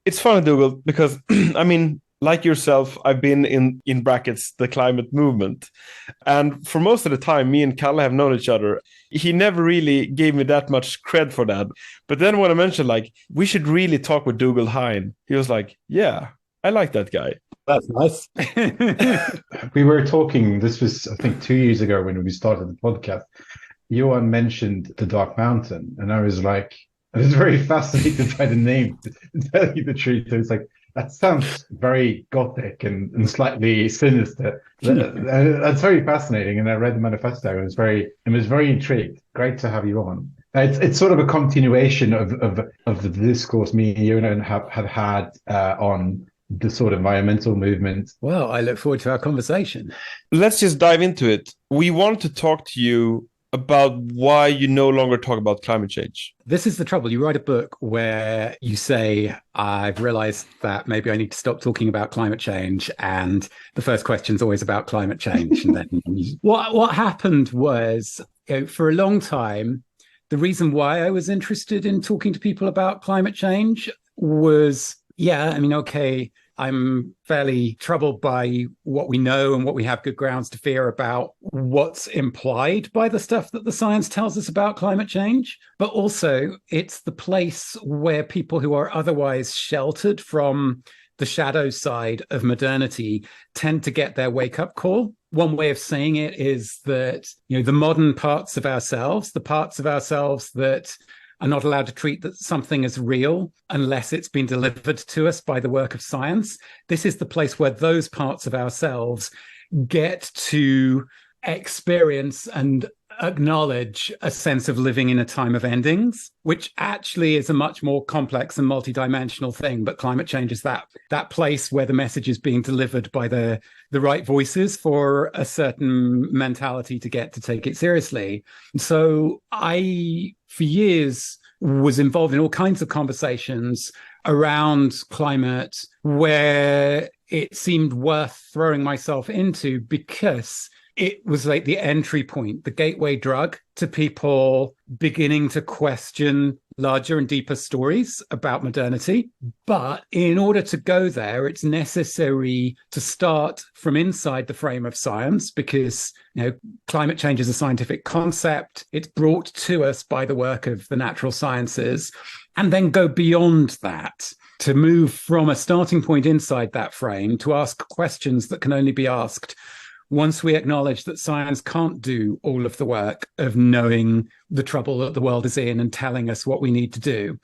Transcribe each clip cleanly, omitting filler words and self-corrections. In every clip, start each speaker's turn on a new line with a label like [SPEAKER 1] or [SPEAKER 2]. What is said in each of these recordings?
[SPEAKER 1] It's funny, Dougal, because I mean, like yourself, I've been in brackets the climate movement, and for most of the time, me and Kalle have known each other. He never really gave me that much cred for that. But then when I mentioned like we should really talk with Dougald Hine, he was like, "Yeah, I like that guy."
[SPEAKER 2] That's nice. We were talking, this was, I think, 2 years ago when we started the podcast. Johan mentioned the Dark Mountain, and I was like, I was very fascinated by the name, to tell you the truth. I was like, that sounds very gothic and slightly sinister. That's very fascinating. And I read the manifesto. I was very intrigued. Great to have you on. It's sort of a continuation of the discourse me and you have had on the sort of environmental movement.
[SPEAKER 3] Well, I look forward to our conversation.
[SPEAKER 1] Let's just dive into it. We want to talk to you about why you no longer talk about climate change.
[SPEAKER 3] This is the trouble. You write a book where you say, I've realized that maybe I need to stop talking about climate change. And the first question is always about climate change. And then what happened was, for a long time, the reason why I was interested in talking to people about climate change was, okay, I'm fairly troubled by what we know and what we have good grounds to fear about what's implied by the stuff that the science tells us about climate change. But also, it's the place where people who are otherwise sheltered from the shadow side of modernity tend to get their wake-up call. One way of saying it is that, the modern parts of ourselves, the parts of ourselves that are not allowed to treat that something as real unless it's been delivered to us by the work of science. This is the place where those parts of ourselves get to experience and acknowledge a sense of living in a time of endings, which actually is a much more complex and multidimensional thing. But climate change is that place where the message is being delivered by the right voices for a certain mentality to get to take it seriously. So I, for years, was involved in all kinds of conversations around climate where it seemed worth throwing myself into because it was like the entry point, the gateway drug to people beginning to question larger and deeper stories about modernity. But in order to go there, it's necessary to start from inside the frame of science because, climate change is a scientific concept. It's brought to us by the work of the natural sciences, and then go beyond that to move from a starting point inside that frame to ask questions that can only be asked once we acknowledge that science can't do all of the work of knowing the trouble that the world is in and telling us what we need to do.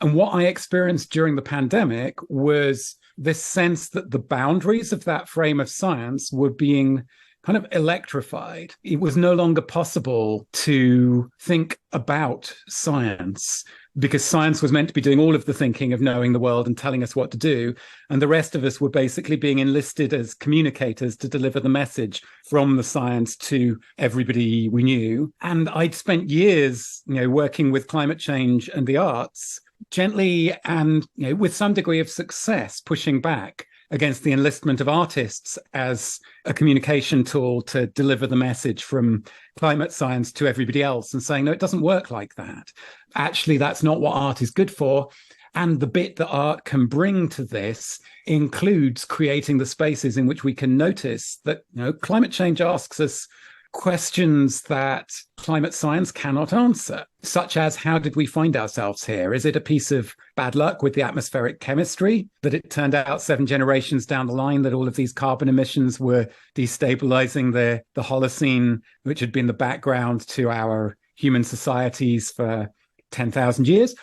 [SPEAKER 3] And what I experienced during the pandemic was this sense that the boundaries of that frame of science were being kind of electrified. It was no longer possible to think about science because science was meant to be doing all of the thinking of knowing the world and telling us what to do. And the rest of us were basically being enlisted as communicators to deliver the message from the science to everybody we knew. And I'd spent years, working with climate change and the arts, gently and with some degree of success, pushing back against the enlistment of artists as a communication tool to deliver the message from climate science to everybody else and saying, no, it doesn't work like that. Actually, that's not what art is good for. And the bit that art can bring to this includes creating the spaces in which we can notice that, climate change asks us questions that climate science cannot answer, such as how did we find ourselves here? Is it a piece of bad luck with the atmospheric chemistry that it turned out 7 generations down the line that all of these carbon emissions were destabilizing the Holocene, which had been the background to our human societies for 10,000 years?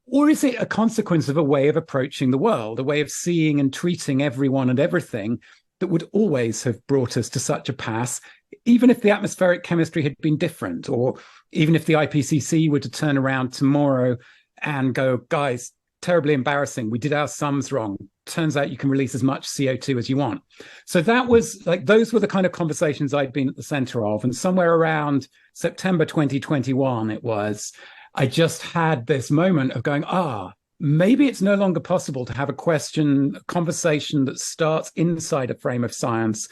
[SPEAKER 3] Or is it a consequence of a way of approaching the world, a way of seeing and treating everyone and everything that would always have brought us to such a pass, even if the atmospheric chemistry had been different, or even if the IPCC were to turn around tomorrow and go, guys, terribly embarrassing, we did our sums wrong. Turns out you can release as much CO2 as you want. So that was like, those were the kind of conversations I'd been at the center of. And somewhere around September 2021, I just had this moment of going, maybe it's no longer possible to have a conversation that starts inside a frame of science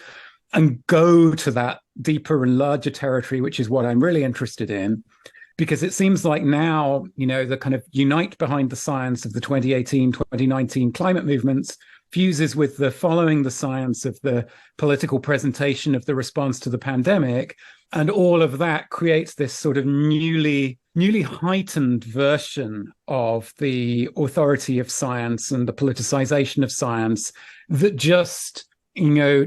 [SPEAKER 3] and go to that deeper and larger territory, which is what I'm really interested in. because it seems like now, the kind of unite behind the science of the 2018, 2019 climate movements fuses with the following the science of the political presentation of the response to the pandemic. And all of that creates this sort of newly heightened version of the authority of science and the politicization of science that just,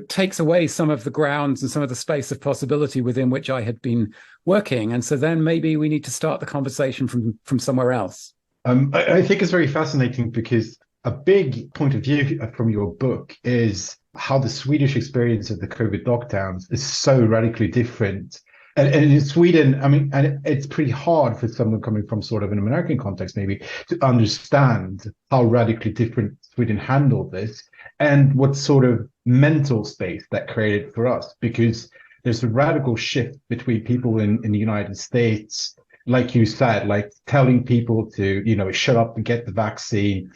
[SPEAKER 3] takes away some of the grounds and some of the space of possibility within which I had been working. And so then maybe we need to start the conversation from somewhere else.
[SPEAKER 2] I think it's very fascinating because a big point of view from your book is how the Swedish experience of the COVID lockdowns is so radically different. And in Sweden, I mean, and it's pretty hard for someone coming from sort of an American context, maybe, to understand how radically different Sweden handled this and what sort of mental space that created for us, because there's a radical shift between people in the United States, like you said, like telling people to, shut up and get the vaccine,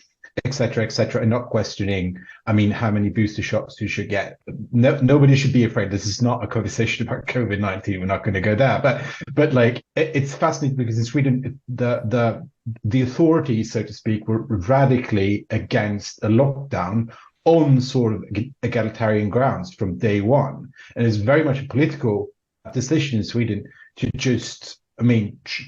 [SPEAKER 2] et cetera, and not questioning, I mean, how many booster shots you should get. No, nobody should be afraid. This is not a conversation about COVID-19. We're not going to go there. But like, it's fascinating because in Sweden, the authorities, so to speak, were radically against a lockdown on sort of egalitarian grounds from day one. And it's very much a political decision in Sweden to just,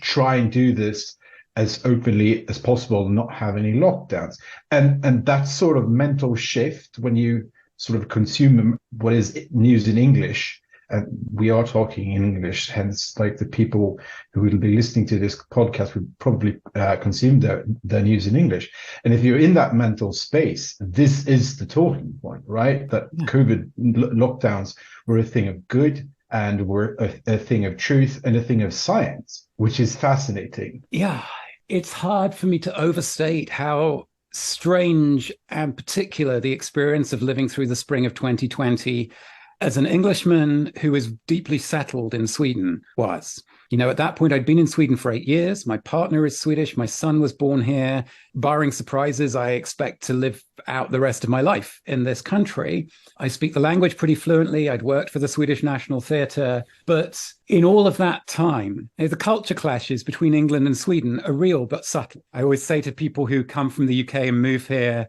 [SPEAKER 2] try and do this as openly as possible, not have any lockdowns. And that sort of mental shift when you sort of consume what is news in English, and we are talking in English, hence like the people who will be listening to this podcast would probably consume their news in English. And if you're in that mental space, this is the talking point, right? That COVID lockdowns were a thing of good and were a thing of truth and a thing of science, which is fascinating.
[SPEAKER 3] Yeah, it's hard for me to overstate how strange and particular the experience of living through the spring of 2020 as an Englishman who is deeply settled in Sweden was. At that point, I'd been in Sweden for 8 years. My partner is Swedish. My son was born here. Barring surprises, I expect to live out the rest of my life in this country. I speak the language pretty fluently. I'd worked for the Swedish National Theatre. But in all of that time, the culture clashes between England and Sweden are real but subtle. I always say to people who come from the UK and move here,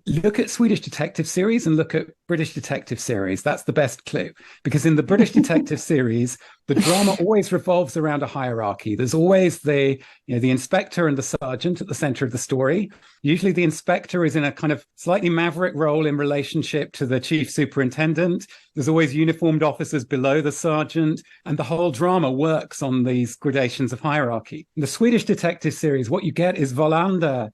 [SPEAKER 3] look at Swedish detective series and look at British detective series. That's the best clue. Because in the British detective series, the drama always revolves around a hierarchy. There's always the inspector and the sergeant at the center of the story. Usually the inspector is in a kind of slightly maverick role in relationship to the chief superintendent. There's always uniformed officers below the sergeant, and the whole drama works on these gradations of hierarchy. In the Swedish detective series, what you get is Wallander,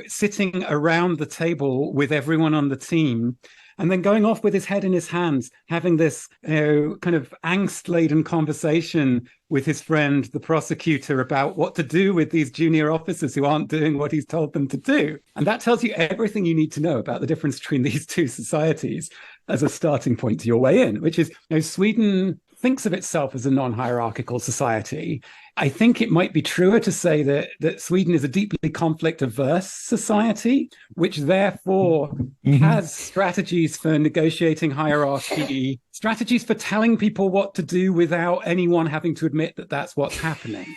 [SPEAKER 3] sitting around the table with everyone on the team, and then going off with his head in his hands, having this kind of angst-laden conversation with his friend, the prosecutor, about what to do with these junior officers who aren't doing what he's told them to do. And that tells you everything you need to know about the difference between these two societies as a starting point to your way in, which is, Sweden thinks of itself as a non-hierarchical society. I think it might be truer to say that Sweden is a deeply conflict-averse society, which therefore has strategies for negotiating hierarchy, strategies for telling people what to do without anyone having to admit that that's what's happening.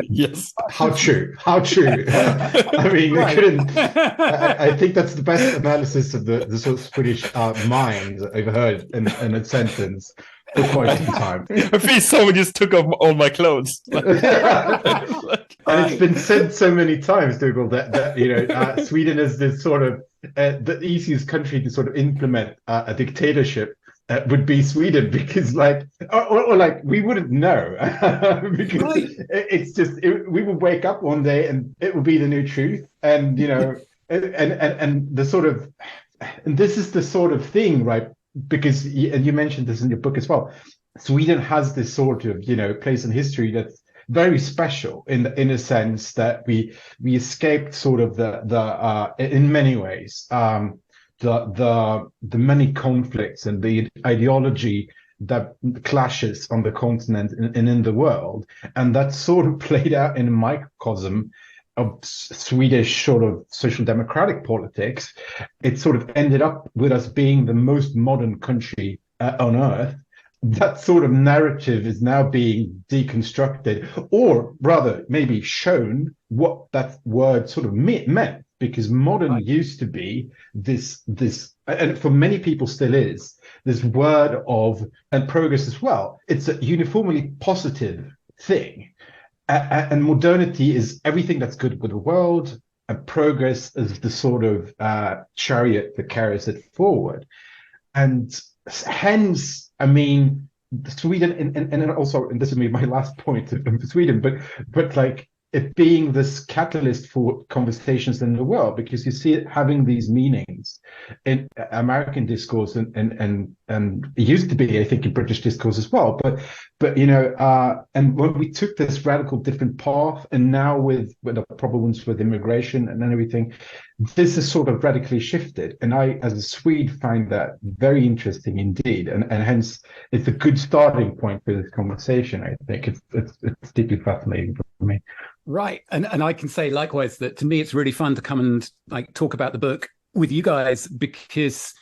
[SPEAKER 1] Yes.
[SPEAKER 2] How true. I mean, I think that's the best analysis of the sort of Swedish mind I've heard in a sentence for quite some time.
[SPEAKER 1] I feel someone just took off all my clothes.
[SPEAKER 2] And it's been said so many times, Dougald, that Sweden is this sort of the easiest country to sort of implement a dictatorship would be Sweden, because or we wouldn't know because it's just we would wake up one day and it would be the new truth, and and the sort of, and this is the sort of thing, right? Because and you mentioned this in your book as well, Sweden has this sort of place in history that's very special in a sense that we escaped sort of the in many ways the many conflicts and the ideology that clashes on the continent and in the world, and that sort of played out in a microcosm of Swedish sort of social democratic politics. It sort of ended up with us being the most modern country on earth, that sort of narrative is now being deconstructed, or rather, maybe shown what that word sort of meant. Because modern used to be this, and for many people still is, this word of, and progress as well. It's a uniformly positive thing. And modernity is everything that's good with the world, and progress is the sort of chariot that carries it forward. And hence, I mean, Sweden, and also, and this is my last point for Sweden, but like it being this catalyst for conversations in the world, because you see it having these meanings in American discourse, and it used to be, I think, in British discourse as well. But you know, and when we took this radical different path, and now with the problems with immigration and everything, this is sort of radically shifted. And I, as a Swede, find that very interesting indeed, and hence it's a good starting point for this conversation. I think it's deeply fascinating for me.
[SPEAKER 3] Right. And I can say likewise that to me, it's really fun to come and like talk about the book with you guys, because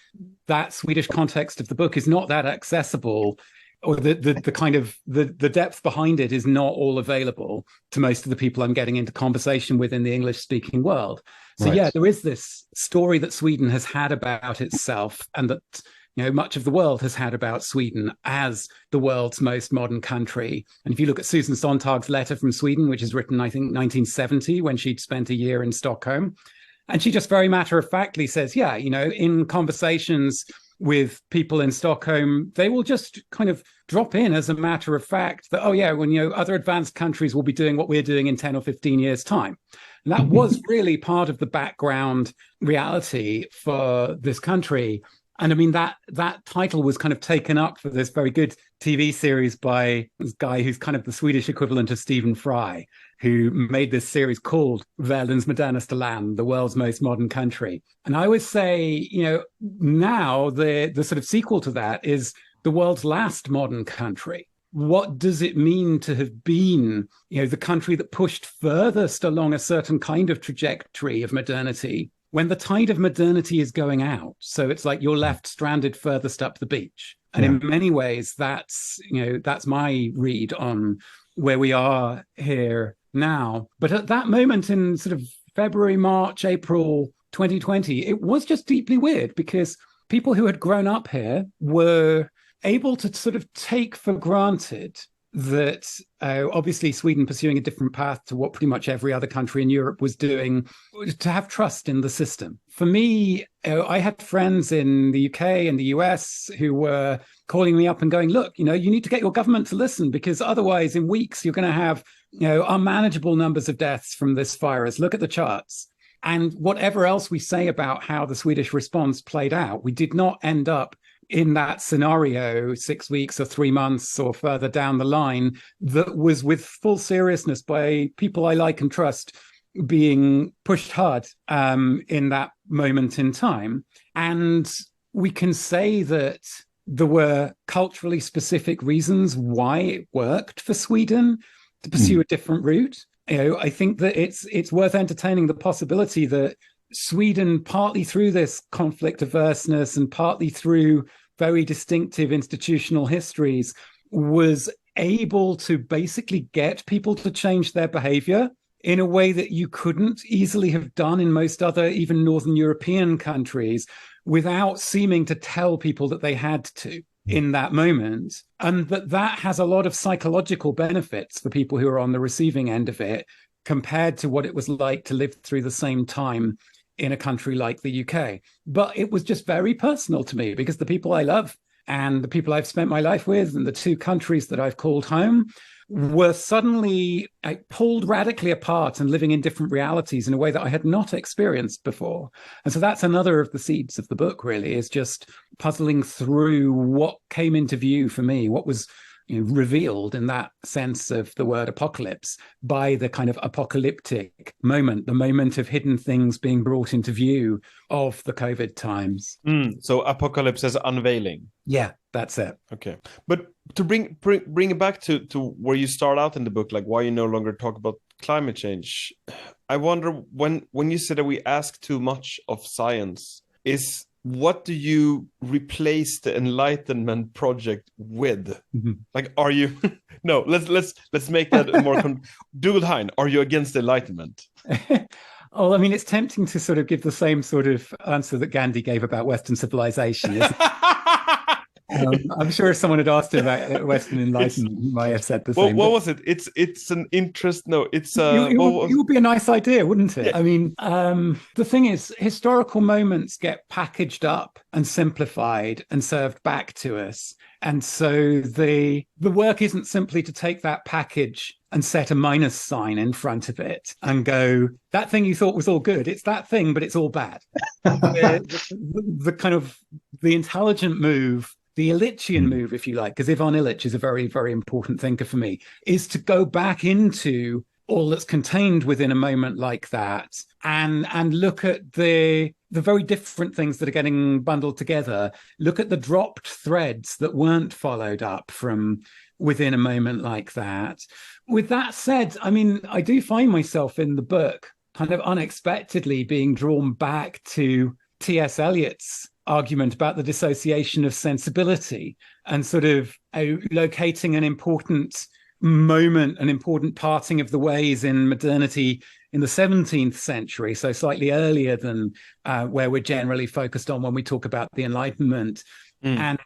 [SPEAKER 3] that Swedish context of the book is not that accessible, or the kind of the depth behind it is not all available to most of the people I'm getting into conversation with in the English speaking world. So right. Yeah, there is this story that Sweden has had about itself, and that, you know, much of the world has had about Sweden as the world's most modern country. And if you look at Susan Sontag's letter from Sweden, which is written, I think, 1970, when she'd spent a year in Stockholm, and she just very matter-of-factly says, yeah, you know, in conversations with people in Stockholm, they will just kind of drop in as a matter of fact that, oh yeah, when, you know, other advanced countries will be doing what we're doing in 10 or 15 years' time. And that was really part of the background reality for this country. And I mean, that title was kind of taken up for this very good TV series by this guy who's kind of the Swedish equivalent of Stephen Fry, who made this series called Världens modernaste land, the world's most modern country. And I always say, you know, now the sort of sequel to that is the world's last modern country. What does it mean to have been, you know, the country that pushed furthest along a certain kind of trajectory of modernity when the tide of modernity is going out? So it's like you're left stranded furthest up the beach. And in many ways, that's, you know, that's my read on where we are here now. But at that moment in sort of February, March, April 2020, it was just deeply weird, because people who had grown up here were able to sort of take for granted that obviously Sweden pursuing a different path to what pretty much every other country in Europe was doing, to have trust in the system. For me, I had friends in the UK and the US who were calling me up and going, look, you know, you need to get your government to listen, because otherwise in weeks you're going to have, you know, unmanageable numbers of deaths from this virus. Look at the charts. And whatever else we say about how the Swedish response played out, we did not end up in that scenario 6 weeks or 3 months or further down the line that was, with full seriousness by people I like and trust, being pushed hard in that moment in time. And we can say that there were culturally specific reasons why it worked for Sweden to pursue a different route. You know, I think that it's worth entertaining the possibility that Sweden, partly through this conflict averseness and partly through very distinctive institutional histories, was able to basically get people to change their behavior in a way that you couldn't easily have done in most other, even Northern European countries, without seeming to tell people that they had to in that moment. And that has a lot of psychological benefits for people who are on the receiving end of it, compared to what it was like to live through the same time in a country like the UK. But it was just very personal to me, because the people I love and the people I've spent my life with and the two countries that I've called home were suddenly pulled radically apart and living in different realities in a way that I had not experienced before. And so that's another of the seeds of the book, really, is just puzzling through what came into view for me, what was, you know, revealed in that sense of the word apocalypse by the kind of apocalyptic moment, the moment of hidden things being brought into view of the COVID times.
[SPEAKER 1] So apocalypse as unveiling.
[SPEAKER 3] Yeah, that's it.
[SPEAKER 1] Okay. But to bring it back to where you start out in the book, like why you no longer talk about climate change, I wonder, when you said that we ask too much of science, is what do you replace the Enlightenment project with? Like, are you? No, let's make that more. Dougald Hine, are you against the Enlightenment?
[SPEAKER 3] Oh, I mean, it's tempting to sort of give the same sort of answer that Gandhi gave about Western civilization, isn't it? I'm sure if someone had asked him about Western Enlightenment, he might have said the same.
[SPEAKER 1] What was it? It's an interest. No, it's
[SPEAKER 3] it would be a nice idea, wouldn't it?
[SPEAKER 1] Yeah.
[SPEAKER 3] I mean, the thing is, historical moments get packaged up and simplified and served back to us. And so the work isn't simply to take that package and set a minus sign in front of it and go, that thing you thought was all good, it's that thing, but it's all bad. the kind of the intelligent move, the Illichian move, if you like, because Ivan Illich is a very, very important thinker for me, is to go back into all that's contained within a moment like that and look at the very different things that are getting bundled together. Look at the dropped threads that weren't followed up from within a moment like that. With that said, I mean, I do find myself in the book kind of unexpectedly being drawn back to T.S. Eliot's argument about the dissociation of sensibility and sort of locating an important moment, an important parting of the ways in modernity in the 17th century, so slightly earlier than where we're generally focused on when we talk about the Enlightenment, and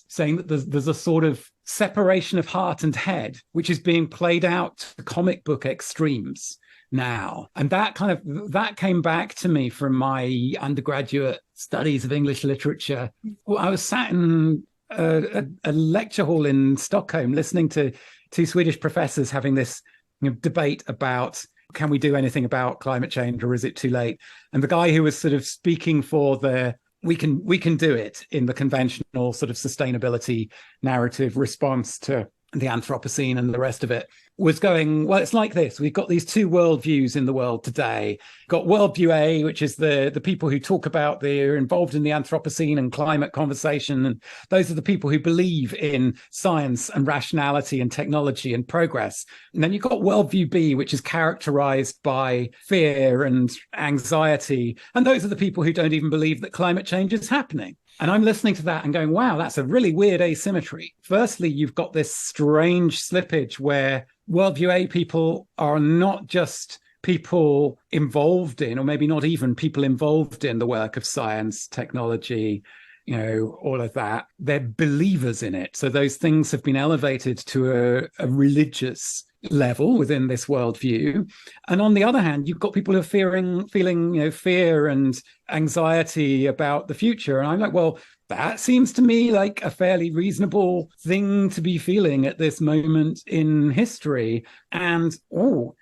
[SPEAKER 3] saying that there's a sort of separation of heart and head, which is being played out to comic book extremes now. And that came back to me from my undergraduate studies of English literature. Well, I was sat in a lecture hall in Stockholm listening to two Swedish professors having this debate about, can we do anything about climate change or is it too late? And the guy who was sort of speaking for we can do it in the conventional sort of sustainability narrative response to the Anthropocene and the rest of it, was going, well, it's like this. We've got these two worldviews in the world today. Got worldview A, which is the people who talk about they're involved in the Anthropocene and climate conversation. And those are the people who believe in science and rationality and technology and progress. And then you've got worldview B, which is characterized by fear and anxiety. And those are the people who don't even believe that climate change is happening. And I'm listening to that and going, wow, that's a really weird asymmetry. Firstly, you've got this strange slippage where worldview A people are not just people involved in, or maybe not even people involved in the work of science, technology, all of that. They're believers in it. So those things have been elevated to a religious level within this worldview. And on the other hand, you've got people who are feeling fear and anxiety about the future. And I'm like, well, that seems to me like a fairly reasonable thing to be feeling at this moment in history. And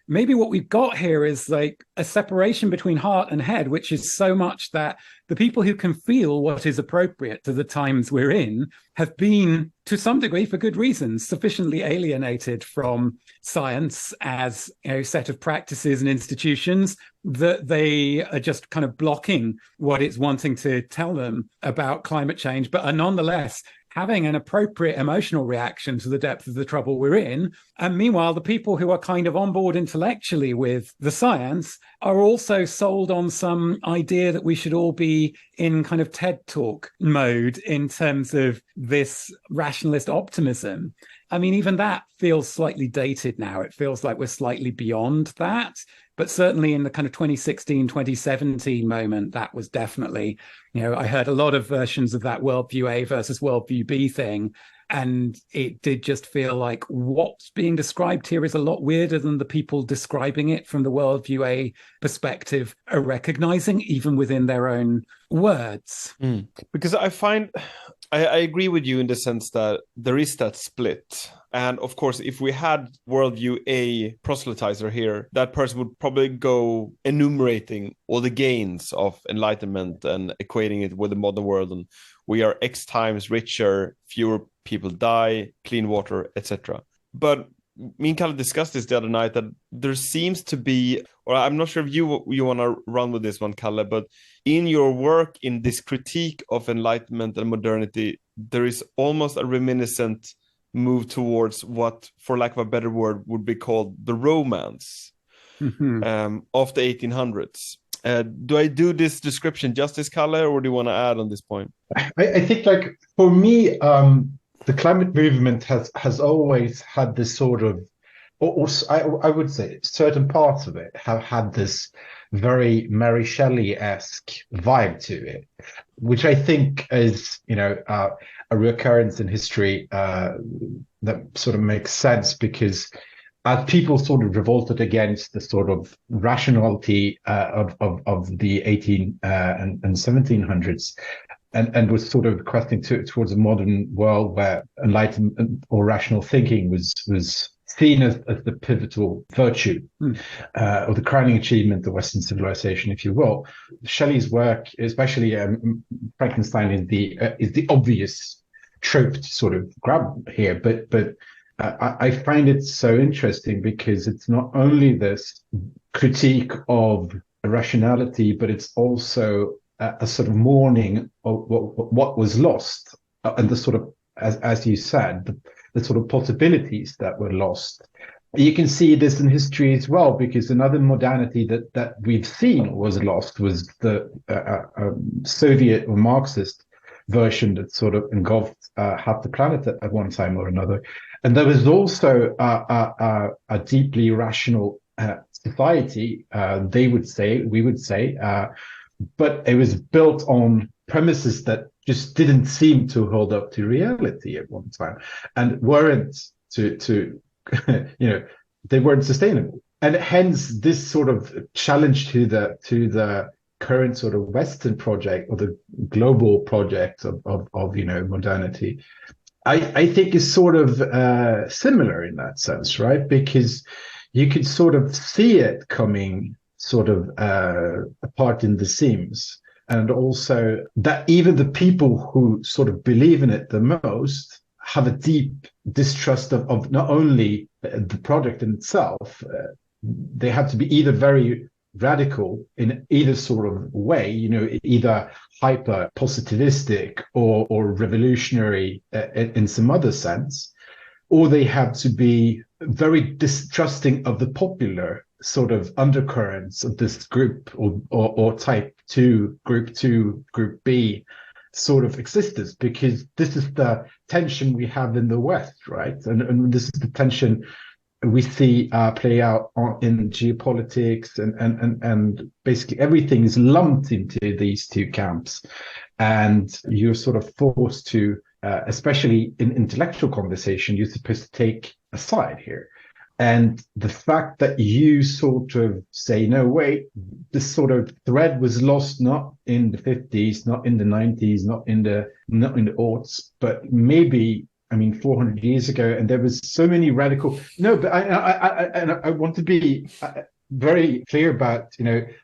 [SPEAKER 3] maybe what we've got here is like a separation between heart and head, which is so much that the people who can feel what is appropriate to the times we're in have been, to some degree, for good reasons, sufficiently alienated from science as a set of practices and institutions that they are just kind of blocking what it's wanting to tell them about climate change, but are nonetheless having an appropriate emotional reaction to the depth of the trouble we're in. And meanwhile, the people who are kind of on board intellectually with the science are also sold on some idea that we should all be in kind of TED Talk mode in terms of this rationalist optimism. I mean, even that feels slightly dated now. It feels like we're slightly beyond that. But certainly in the kind of 2016, 2017 moment, that was definitely, I heard a lot of versions of that worldview A versus worldview B thing. And it did just feel like what's being described here is a lot weirder than the people describing it from the worldview A perspective are recognizing, even within their own words.
[SPEAKER 1] Because I find, I agree with you in the sense that there is that split. And of course, if we had worldview A proselytizer here, that person would probably go enumerating all the gains of enlightenment and equating it with the modern world. And we are X times richer, fewer people die, clean water, etc. But me and Kalle discussed this the other night, that there seems to be, or I'm not sure if you want to run with this one, Kalle, but in your work in this critique of enlightenment and modernity, there is almost a reminiscent move towards what, for lack of a better word, would be called the romance of the 1800s. Do I do this description justice, Kalle, or do you want to add on this point?
[SPEAKER 2] I think, like, for me, the climate movement has always had this sort of, or I would say certain parts of it have had this very Mary Shelley-esque vibe to it, which I think is, a recurrence in history that sort of makes sense, because as people sort of revolted against the sort of rationality of the 18 and 1700s, and was sort of questing towards a modern world where enlightenment or rational thinking was seen as the pivotal virtue, or the crowning achievement of Western civilization, if you will. Shelley's work, especially Frankenstein, is the obvious trope to sort of grab here, but I find it so interesting because it's not only this critique of rationality, but it's also a sort of mourning of what was lost, and the sort of, as you said, the sort of possibilities that were lost. You can see this in history as well, because another modernity that we've seen was lost was the Soviet or Marxist version that sort of engulfed half the planet at one time or another. And there was also a deeply rational society, we would say, but it was built on premises that just didn't seem to hold up to reality at one time, and weren't they weren't sustainable. And hence this sort of challenge to the current sort of Western project, or the global project of modernity, I think is sort of similar in that sense, right? Because you could sort of see it coming sort of apart in the seams. And also that even the people who sort of believe in it the most have a deep distrust of not only the project in itself, they have to be either very radical in either sort of way, either hyper positivistic or revolutionary in some other sense, or they have to be very distrusting of the popular sort of undercurrents of this group or type 2, group B sort of existence, because this is the tension we have in the West, right? And this is the tension we see play out in geopolitics, and basically everything is lumped into these two camps, and you're sort of forced to, especially in intellectual conversation, you're supposed to take a side here. And the fact that you sort of say, no, wait, this sort of thread was lost not in the 50s, not in the 90s, not in the aughts, but maybe, 400 years ago, and there was so many radical. No, but I want to be very clear about,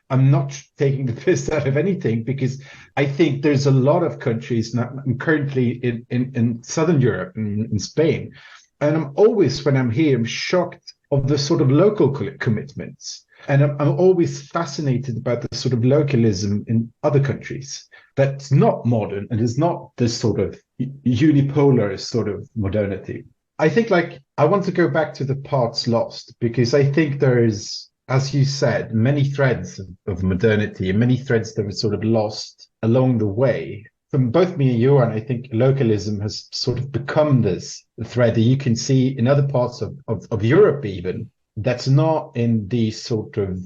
[SPEAKER 2] I'm not taking the piss out of anything, because I think there's a lot of countries now, currently in Southern Europe, in Spain. And I'm always, when I'm here, I'm shocked of the sort of local commitments. And I'm always fascinated about the sort of localism in other countries that's not modern and is not this sort of unipolar sort of modernity. I think, I want to go back to the parts lost, because I think there is, as you said, many threads of modernity and many threads that were sort of lost along the way. From both me and Johan, I think localism has sort of become this thread that you can see in other parts of Europe, even, that's not in the sort of,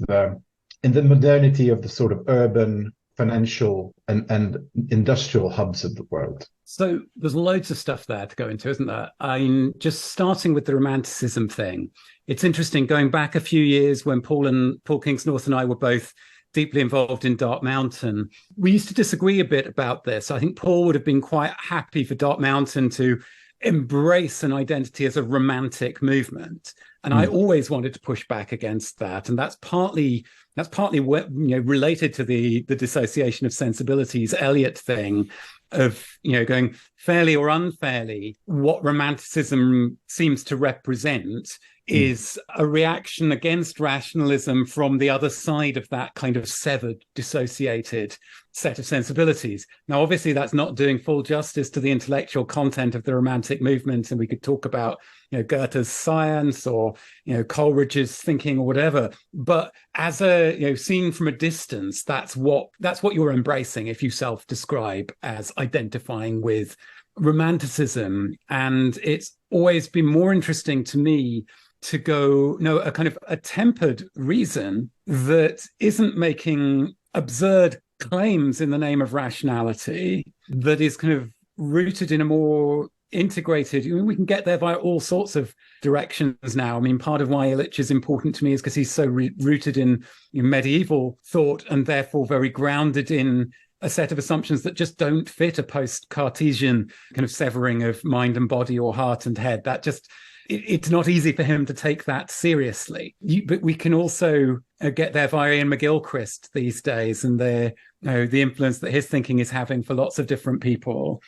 [SPEAKER 2] in the modernity of the sort of urban, financial and industrial hubs of the world.
[SPEAKER 3] So there's loads of stuff there to go into, isn't there? I'm just starting with the Romanticism thing. It's interesting, going back a few years when Paul Kingsnorth and I were both deeply involved in Dark Mountain, we used to disagree a bit about this. I think Paul would have been quite happy for Dark Mountain to embrace an identity as a romantic movement, and I always wanted to push back against that. And that's partly related to the dissociation of sensibilities Eliot thing of going, fairly or unfairly, what Romanticism seems to represent is a reaction against rationalism from the other side of that kind of severed, dissociated set of sensibilities. Now, obviously, that's not doing full justice to the intellectual content of the Romantic movement, and we could talk about, Goethe's science or, Coleridge's thinking or whatever. But as a, seen from a distance, that's what you're embracing if you self-describe as identifying with Romanticism. And it's always been more interesting to me to go, a kind of a tempered reason that isn't making absurd claims in the name of rationality, that is kind of rooted in a more integrated, we can get there via all sorts of directions now. I mean, part of why Illich is important to me is because he's so rooted in medieval thought and therefore very grounded in a set of assumptions that just don't fit a post-Cartesian kind of severing of mind and body or heart and head. That just, it's not easy for him to take that seriously. But we can also get there via Ian McGilchrist these days and the influence that his thinking is having for lots of different people.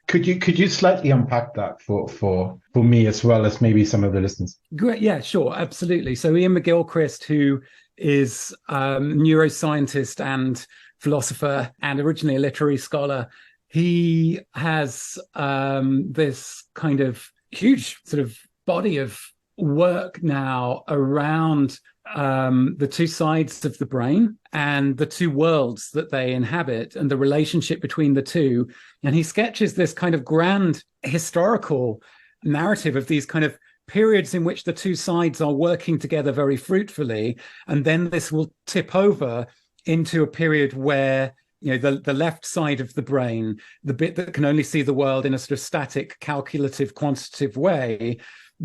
[SPEAKER 2] Could you slightly unpack that for me as well as maybe some of the listeners?
[SPEAKER 3] Great, yeah, sure, absolutely. So Ian McGilchrist, who is a neuroscientist and philosopher and originally a literary scholar, he has this kind of huge sort of body of work now around the two sides of the brain and the two worlds that they inhabit and the relationship between the two. And he sketches this kind of grand historical narrative of these kind of periods in which the two sides are working together very fruitfully. And then this will tip over into a period where the left side of the brain, the bit that can only see the world in a sort of static, calculative, quantitative way,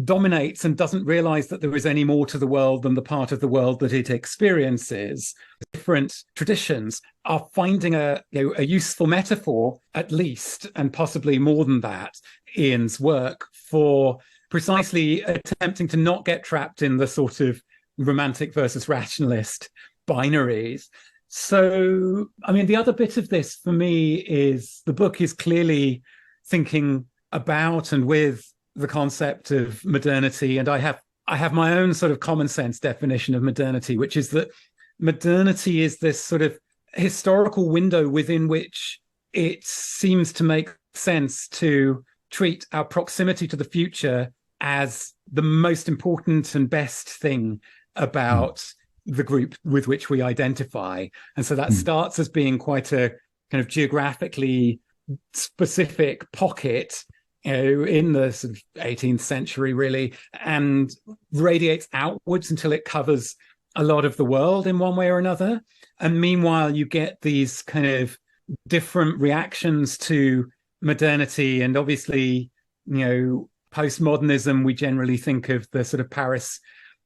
[SPEAKER 3] dominates and doesn't realize that there is any more to the world than the part of the world that it experiences. Different traditions are finding a useful metaphor, at least, and possibly more than that, Ian's work, for precisely attempting to not get trapped in the sort of romantic versus rationalist binaries. So, I mean, the other bit of this for me is the book is clearly thinking about and with the concept of modernity. And I have my own sort of common sense definition of modernity, which is that modernity is this sort of historical window within which it seems to make sense to treat our proximity to the future as the most important and best thing about the group with which we identify. And so that starts as being quite a kind of geographically specific pocket, in the sort of 18th century, really, and radiates outwards until it covers a lot of the world in one way or another. And meanwhile, you get these kind of different reactions to modernity. And obviously, postmodernism, we generally think of the sort of Paris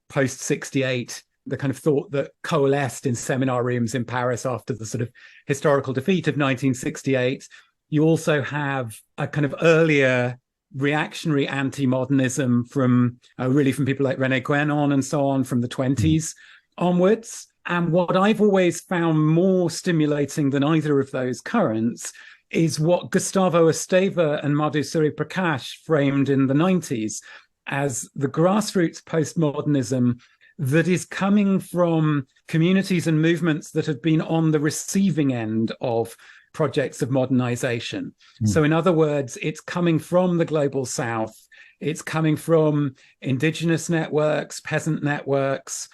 [SPEAKER 3] post-68, the kind of thought that coalesced in seminar rooms in Paris after the sort of historical defeat of 1968. You also have a kind of earlier reactionary anti-modernism from people like René Guénon and so on from the 20s onwards. And what I've always found more stimulating than either of those currents is what Gustavo Esteva and Madhu Suryaprakash framed in the 90s as the grassroots postmodernism that is coming from communities and movements that have been on the receiving end of projects of modernization. So in other words, it's coming from the global south, it's coming from indigenous networks, peasant networks.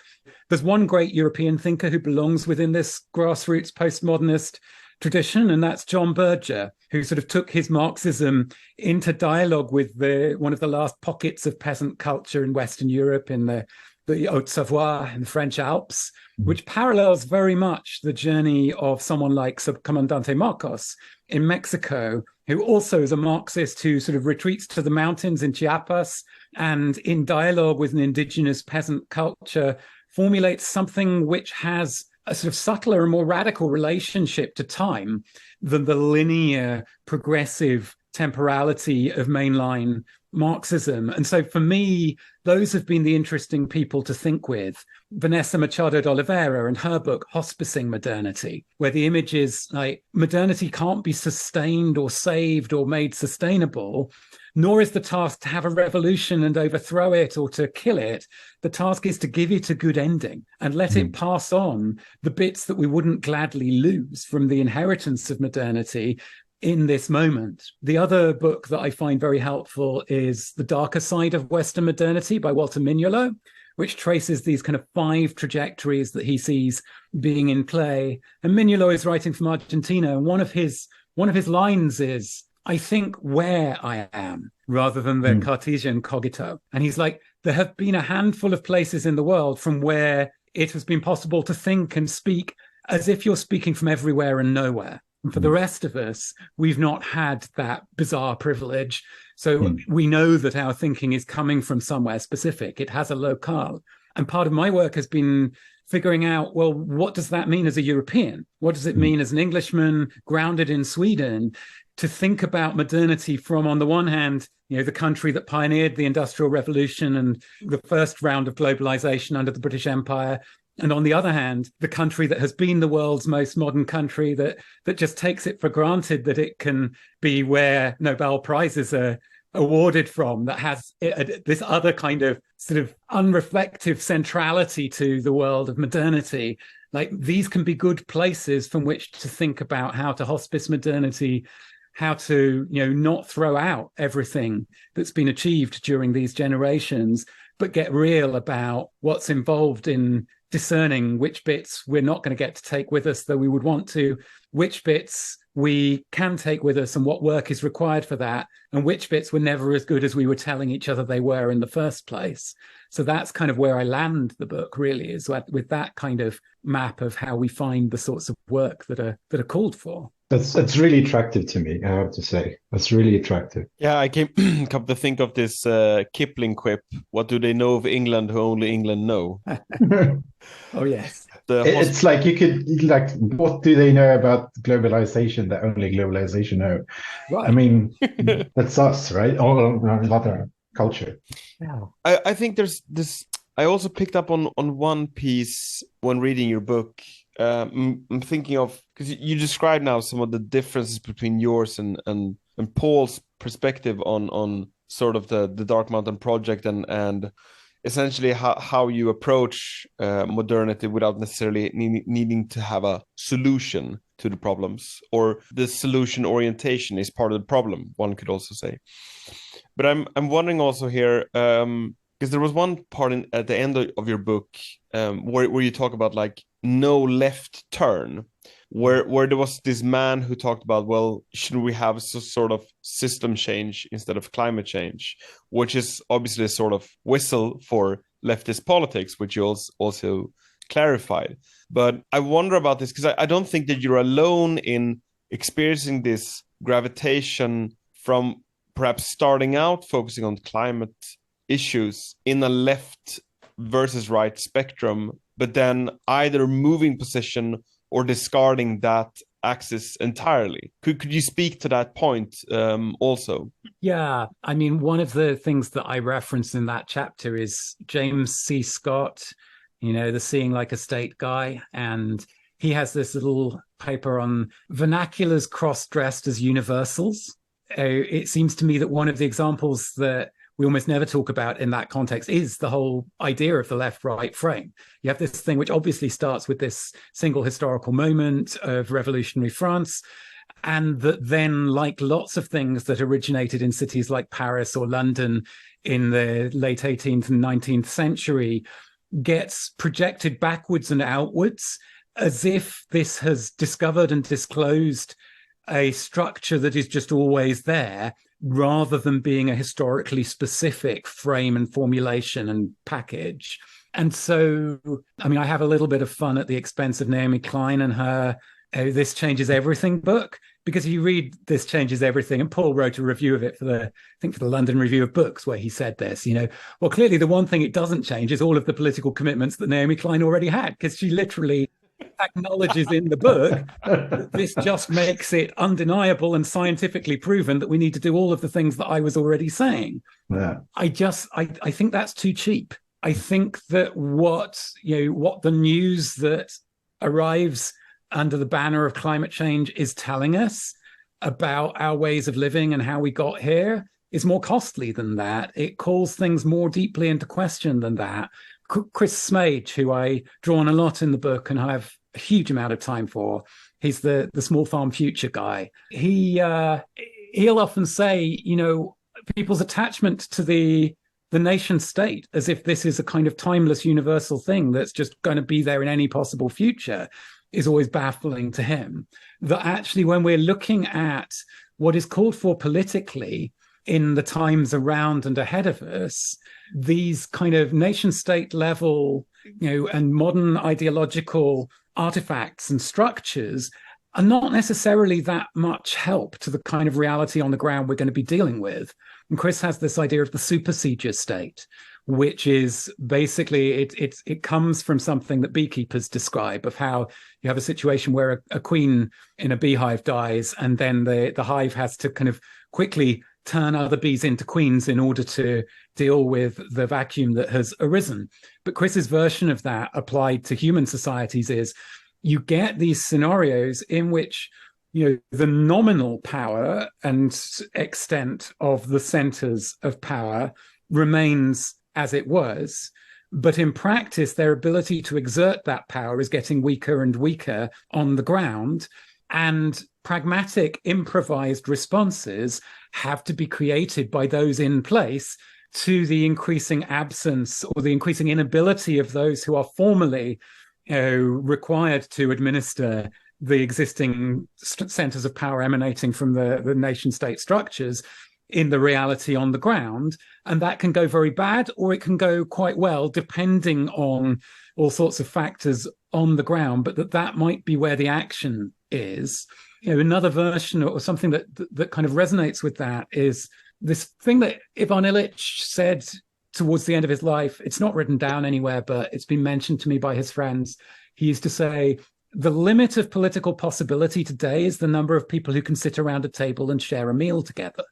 [SPEAKER 3] There's one great European thinker who belongs within this grassroots postmodernist tradition, and that's John Berger, who sort of took his Marxism into dialogue with one of the last pockets of peasant culture in Western Europe, in the Haute-Savoie in the French Alps, which parallels very much the journey of someone like Subcomandante Marcos in Mexico, who also is a Marxist who sort of retreats to the mountains in Chiapas and in dialogue with an indigenous peasant culture formulates something which has a sort of subtler and more radical relationship to time than the linear, progressive temporality of mainline Marxism. And so for me, those have been the interesting people to think with. Vanessa Machado de Oliveira and her book, Hospicing Modernity, where the image is like modernity can't be sustained or saved or made sustainable, nor is the task to have a revolution and overthrow it or to kill it. The task is to give it a good ending and let it pass on the bits that we wouldn't gladly lose from the inheritance of modernity in this moment. The other book that I find very helpful is The Darker Side of Western Modernity by Walter Mignolo, which traces these kind of 5 trajectories that he sees being in play. And Mignolo is writing from Argentina, and one of his lines is, I think where I am, rather than the Cartesian cogito. And he's like, there have been a handful of places in the world from where it has been possible to think and speak as if you're speaking from everywhere and nowhere. And for the rest of us, we've not had that bizarre privilege. So we know that our thinking is coming from somewhere specific. It has a locale. And part of my work has been figuring out, well, what does that mean as a European? What does it mean as an Englishman grounded in Sweden to think about modernity from, on the one hand, you know, the country that pioneered the Industrial Revolution and the first round of globalization under the British Empire, and on the other hand, the country that has been the world's most modern country that just takes it for granted that it can be where Nobel Prizes are awarded from, that has this other kind of sort of unreflective centrality to the world of modernity. Like, these can be good places from which to think about how to hospice modernity, how to, you know, not throw out everything that's been achieved during these generations, but get real about what's involved in discerning which bits we're not going to get to take with us, though we would want to, which bits we can take with us and what work is required for that, and which bits were never as good as we were telling each other they were in the first place. So that's kind of where I land the book, really, is with that kind of map of how we find the sorts of work that are called for.
[SPEAKER 2] That's really attractive to me, I have to say. That's really attractive.
[SPEAKER 1] Yeah, I come to think of this Kipling quip. What do they know of England who only England know?
[SPEAKER 3] Oh, yes.
[SPEAKER 2] It's like you could, like, what do they know about globalization that only globalization know?
[SPEAKER 3] Right.
[SPEAKER 2] I mean, that's us, right? All other culture.
[SPEAKER 3] Yeah.
[SPEAKER 1] I think there's this. I also picked up on one piece when reading your book. I'm thinking of, because you describe now some of the differences between yours and Paul's perspective on sort of the Dark Mountain project and essentially how you approach modernity without necessarily needing to have a solution to the problems, or the solution orientation is part of the problem, one could also say. But I'm wondering also here, because there was one part at the end of your book where you talk about like no left turn, where there was this man who talked about, well, should we have some sort of system change instead of climate change, which is obviously a sort of whistle for leftist politics, which you also clarified. But I wonder about this because I don't think that you're alone in experiencing this gravitation from perhaps starting out focusing on climate issues in a left versus right spectrum, but then either moving position or discarding that axis entirely. Could you speak to that point also?
[SPEAKER 3] Yeah, I mean, one of the things that I referenced in that chapter is James C. Scott, you know, the Seeing Like a State guy. And he has this little paper on vernaculars cross-dressed as universals. It seems to me that one of the examples that we almost never talk about in that context is the whole idea of the left-right frame. You have this thing which obviously starts with this single historical moment of revolutionary France, and that then, like lots of things that originated in cities like Paris or London in the late 18th and 19th century, gets projected backwards and outwards as if this has discovered and disclosed a structure that is just always there, rather than being a historically specific frame and formulation and package. And so, I mean, I have a little bit of fun at the expense of Naomi Klein and her This Changes Everything book, because you read This Changes Everything, and Paul wrote a review of it for the London Review of Books, where he said this, you know, well, clearly the one thing it doesn't change is all of the political commitments that Naomi Klein already had, because she literally acknowledges in the book, this just makes it undeniable and scientifically proven that we need to do all of the things that I was already saying.
[SPEAKER 2] Yeah.
[SPEAKER 3] I think that's too cheap. I think that what the news that arrives under the banner of climate change is telling us about our ways of living and how we got here is more costly than that. It calls things more deeply into question than that. Chris Smage, who I draw on a lot in the book and I have a huge amount of time for, he's the small farm future guy. He'll often say, people's attachment to the nation state as if this is a kind of timeless universal thing that's just going to be there in any possible future is always baffling to him. That actually, when we're looking at what is called for politically in the times around and ahead of us, these kind of nation state level, and modern ideological artifacts and structures are not necessarily that much help to the kind of reality on the ground we're going to be dealing with. And Chris has this idea of the supersedure state, which is basically it comes from something that beekeepers describe of how you have a situation where a queen in a beehive dies, and then the hive has to kind of quickly turn other bees into queens in order to deal with the vacuum that has arisen. But Chris's version of that applied to human societies is you get these scenarios in which the nominal power and extent of the centers of power remains as it was, but in practice, their ability to exert that power is getting weaker and weaker on the ground, and pragmatic, improvised responses have to be created by those in place to the increasing absence or the increasing inability of those who are formally required to administer the existing centers of power emanating from the nation-state structures in the reality on the ground. And that can go very bad or it can go quite well, depending on all sorts of factors on the ground, but that might be where the action is. Another version or something that kind of resonates with that is this thing that Ivan Illich said towards the end of his life. It's not written down anywhere, but it's been mentioned to me by his friends. He used to say, the limit of political possibility today is the number of people who can sit around a table and share a meal together.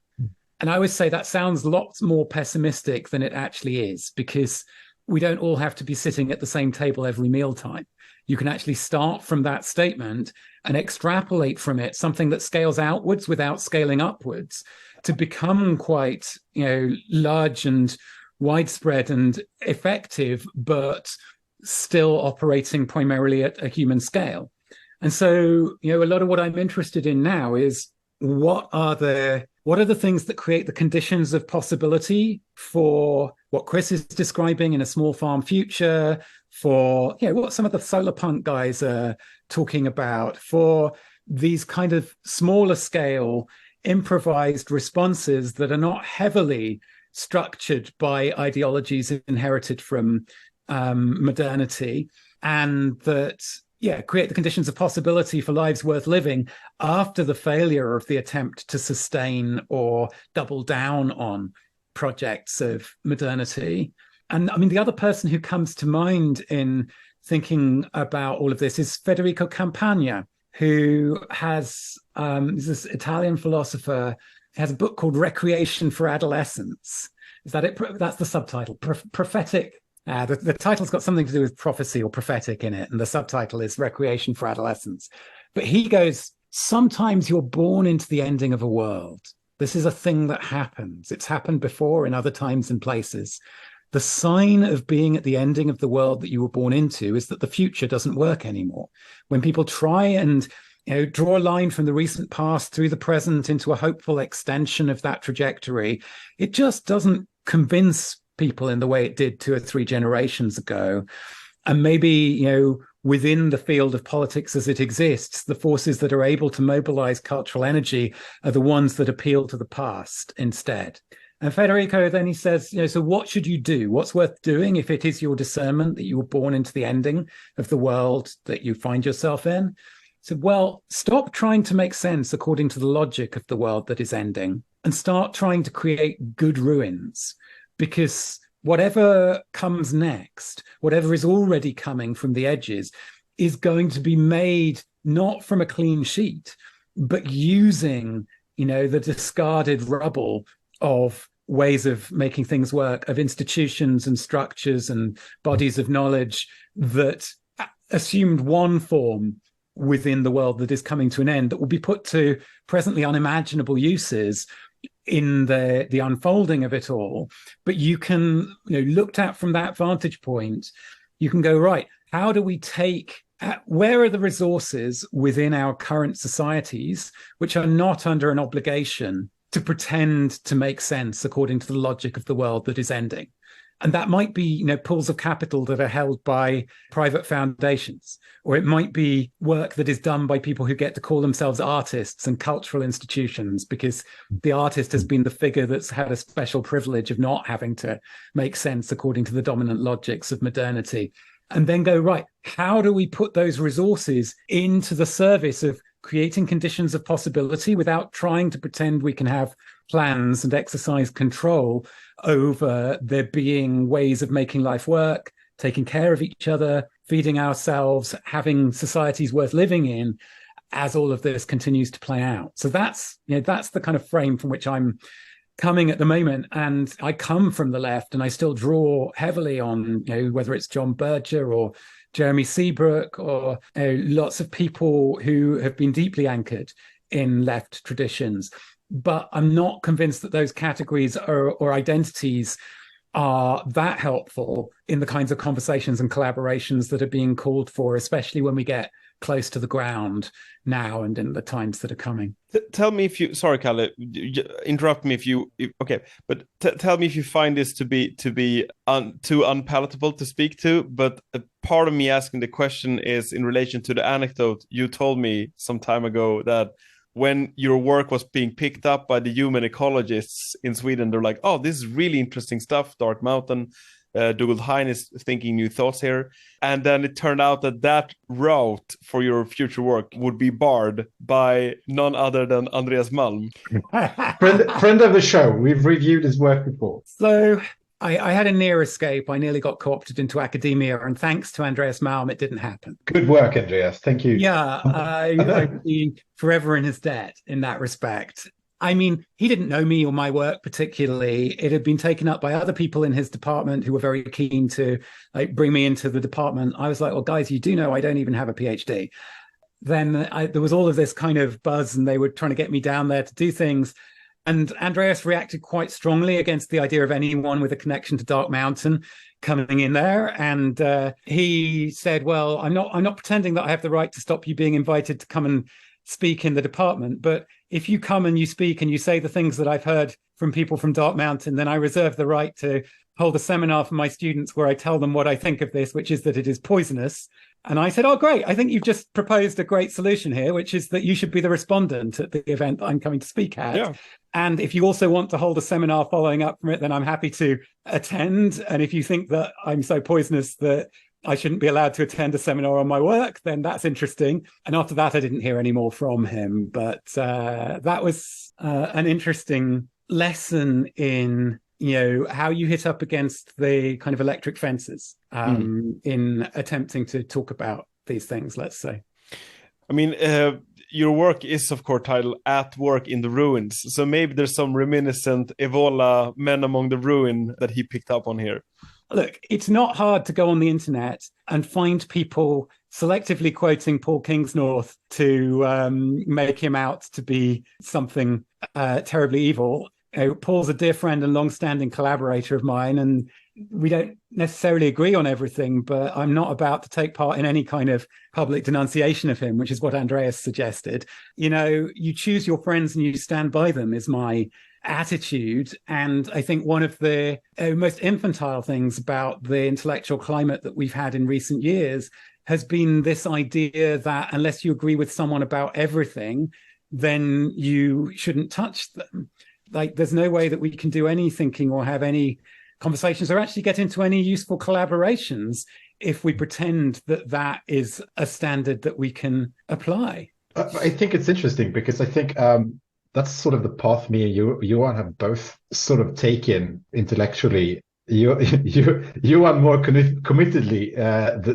[SPEAKER 3] And I always say that sounds lots more pessimistic than it actually is, because we don't all have to be sitting at the same table every mealtime. You can actually start from that statement and extrapolate from it something that scales outwards without scaling upwards to become quite, large and widespread and effective, but still operating primarily at a human scale. And so, a lot of what I'm interested in now is what are the things that create the conditions of possibility for what Chris is describing in a small farm future, for what some of the solar punk guys are talking about, for these kind of smaller scale improvised responses that are not heavily structured by ideologies inherited from modernity, and that create the conditions of possibility for lives worth living after the failure of the attempt to sustain or double down on projects of modernity. And I mean, the other person who comes to mind in thinking about all of this is Federico Campagna, who has this Italian philosopher, has a book called Recreation for Adolescence. Is that it? That's the subtitle. Prophetic. The title's got something to do with prophecy or prophetic in it, and the subtitle is Recreation for Adolescence. But he goes, sometimes you're born into the ending of a world. This is a thing that happens. It's happened before in other times and places. The sign of being at the ending of the world that you were born into is that the future doesn't work anymore. When people try and draw a line from the recent past through the present into a hopeful extension of that trajectory, it just doesn't convince people in the way it did 2 or 3 generations ago. And maybe, within the field of politics as it exists, the forces that are able to mobilize cultural energy are the ones that appeal to the past instead. And Federico, then he says, so what should you do? What's worth doing if it is your discernment that you were born into the ending of the world that you find yourself in? So, well, stop trying to make sense according to the logic of the world that is ending and start trying to create good ruins. Because whatever comes next, whatever is already coming from the edges, is going to be made not from a clean sheet, but using, the discarded rubble of ways of making things work, of institutions and structures and bodies of knowledge that assumed one form within the world that is coming to an end, that will be put to presently unimaginable uses in the unfolding of it all. But you can, looked at from that vantage point, you can go, right, how do we where are the resources within our current societies which are not under an obligation to pretend to make sense according to the logic of the world that is ending? And that might be, pools of capital that are held by private foundations, or it might be work that is done by people who get to call themselves artists and cultural institutions, because the artist has been the figure that's had a special privilege of not having to make sense according to the dominant logics of modernity. And then go, right, how do we put those resources into the service of creating conditions of possibility without trying to pretend we can have plans and exercise control over there being ways of making life work, taking care of each other, feeding ourselves, having societies worth living in, as all of this continues to play out. So that's the kind of frame from which I'm coming at the moment. And I come from the left, and I still draw heavily on, whether it's John Berger or Jeremy Seabrook or lots of people who have been deeply anchored in left traditions. But I'm not convinced that those categories or identities are that helpful in the kinds of conversations and collaborations that are being called for, especially when we get close to the ground now and in the times that are coming.
[SPEAKER 1] Tell me if you, sorry, Kalle, interrupt me but tell me if you find this to be too unpalatable to speak to. But a part of me asking the question is in relation to the anecdote you told me some time ago, that when your work was being picked up by the human ecologists in Sweden, they're like, oh, this is really interesting stuff, Dark Mountain. Dougald Hine is thinking new thoughts here. And then it turned out that route for your future work would be barred by none other than Andreas Malm.
[SPEAKER 2] friend of the show. We've reviewed his work before.
[SPEAKER 3] So I had a near escape. I nearly got co-opted into academia, and thanks to Andreas Malm, it didn't happen.
[SPEAKER 2] Good work, Andreas. Thank you.
[SPEAKER 3] Yeah, I'd be forever in his debt in that respect. I mean, he didn't know me or my work particularly. It had been taken up by other people in his department who were very keen to bring me into the department. I was like, well, guys, you do know I don't even have a PhD. Then there was all of this kind of buzz, and they were trying to get me down there to do things. And Andreas reacted quite strongly against the idea of anyone with a connection to Dark Mountain coming in there. And he said, well, I'm not pretending that I have the right to stop you being invited to come and speak in the department, but if you come and you speak and you say the things that I've heard from people from Dark Mountain, then I reserve the right to hold a seminar for my students where I tell them what I think of this, which is that it is poisonous. And I said, oh, great. I think you've just proposed a great solution here, which is that you should be the respondent at the event that I'm coming to speak at. Yeah. And if you also want to hold a seminar following up from it, then I'm happy to attend. And if you think that I'm so poisonous that I shouldn't be allowed to attend a seminar on my work, then that's interesting. And after that, I didn't hear any more from him. But that was an interesting lesson in, how you hit up against the kind of electric fences in attempting to talk about these things, let's say.
[SPEAKER 1] I mean, your work is, of course, titled At Work in the Ruins. So maybe there's some reminiscent Evola Men Among the Ruin that he picked up on here.
[SPEAKER 3] Look, it's not hard to go on the internet and find people selectively quoting Paul Kingsnorth to make him out to be something terribly evil. Paul's a dear friend and long-standing collaborator of mine, and we don't necessarily agree on everything, but I'm not about to take part in any kind of public denunciation of him, which is what Andreas suggested. You choose your friends and you stand by them is my attitude. And I think one of the most infantile things about the intellectual climate that we've had in recent years has been this idea that unless you agree with someone about everything, then you shouldn't touch them. Like, there's no way that we can do any thinking or have any conversations or actually get into any useful collaborations if we pretend that that is a standard that we can apply.
[SPEAKER 2] I think it's interesting because I think that's sort of the path me and you have both sort of taken intellectually you are more committedly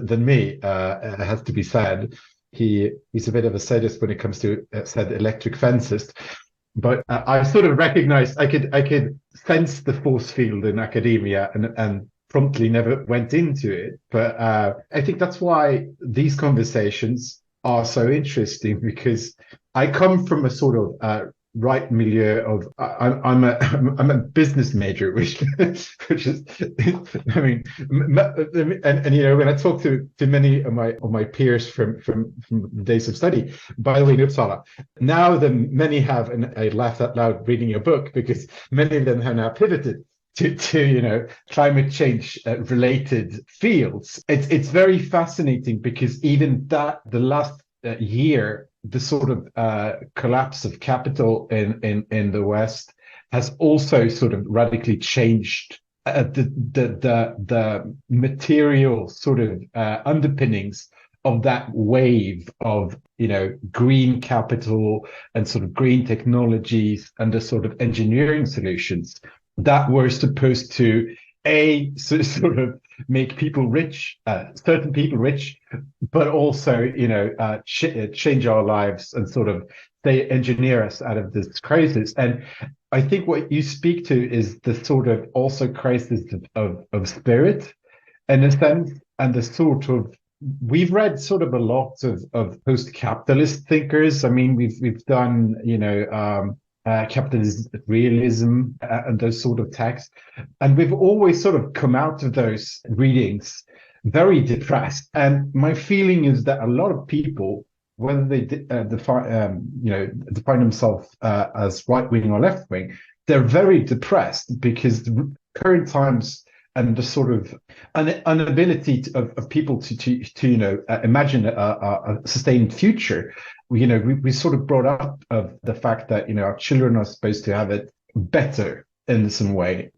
[SPEAKER 2] than me. It has to be said. He's a bit of a sadist when it comes to said electric fences, but I sort of recognized I could sense the force field in academia and promptly never went into it. But I think that's why these conversations are so interesting, because I come from a sort of right milieu of I'm a business major, which is I mean, and you know, when I talk to many of my peers from the days of study, by the way, in Uppsala, now many have, and I laughed out loud reading your book, because many of them have now pivoted to you know, climate change related fields. It's very fascinating, because even that the last year, the sort of collapse of capital in the West has also sort of radically changed the material sort of underpinnings of that wave of, you know, green capital and sort of green technologies and the sort of engineering solutions that were supposed to sort of make people rich, certain people rich, but also, you know, change our lives and sort of they engineer us out of this crisis. And I think what you speak to is the sort of also crisis of spirit, in a sense, and the sort of, we've read sort of a lot of post-capitalist thinkers. I mean, we've done, you know, capitalist realism and those sort of texts. And we've always sort of come out of those readings very depressed. And my feeling is that a lot of people, whether they define themselves as right-wing or left-wing, they're very depressed because the current times and the sort of inability of people to you know, imagine a sustained future. You know, we sort of brought up of the fact that, you know, our children are supposed to have it better in some way.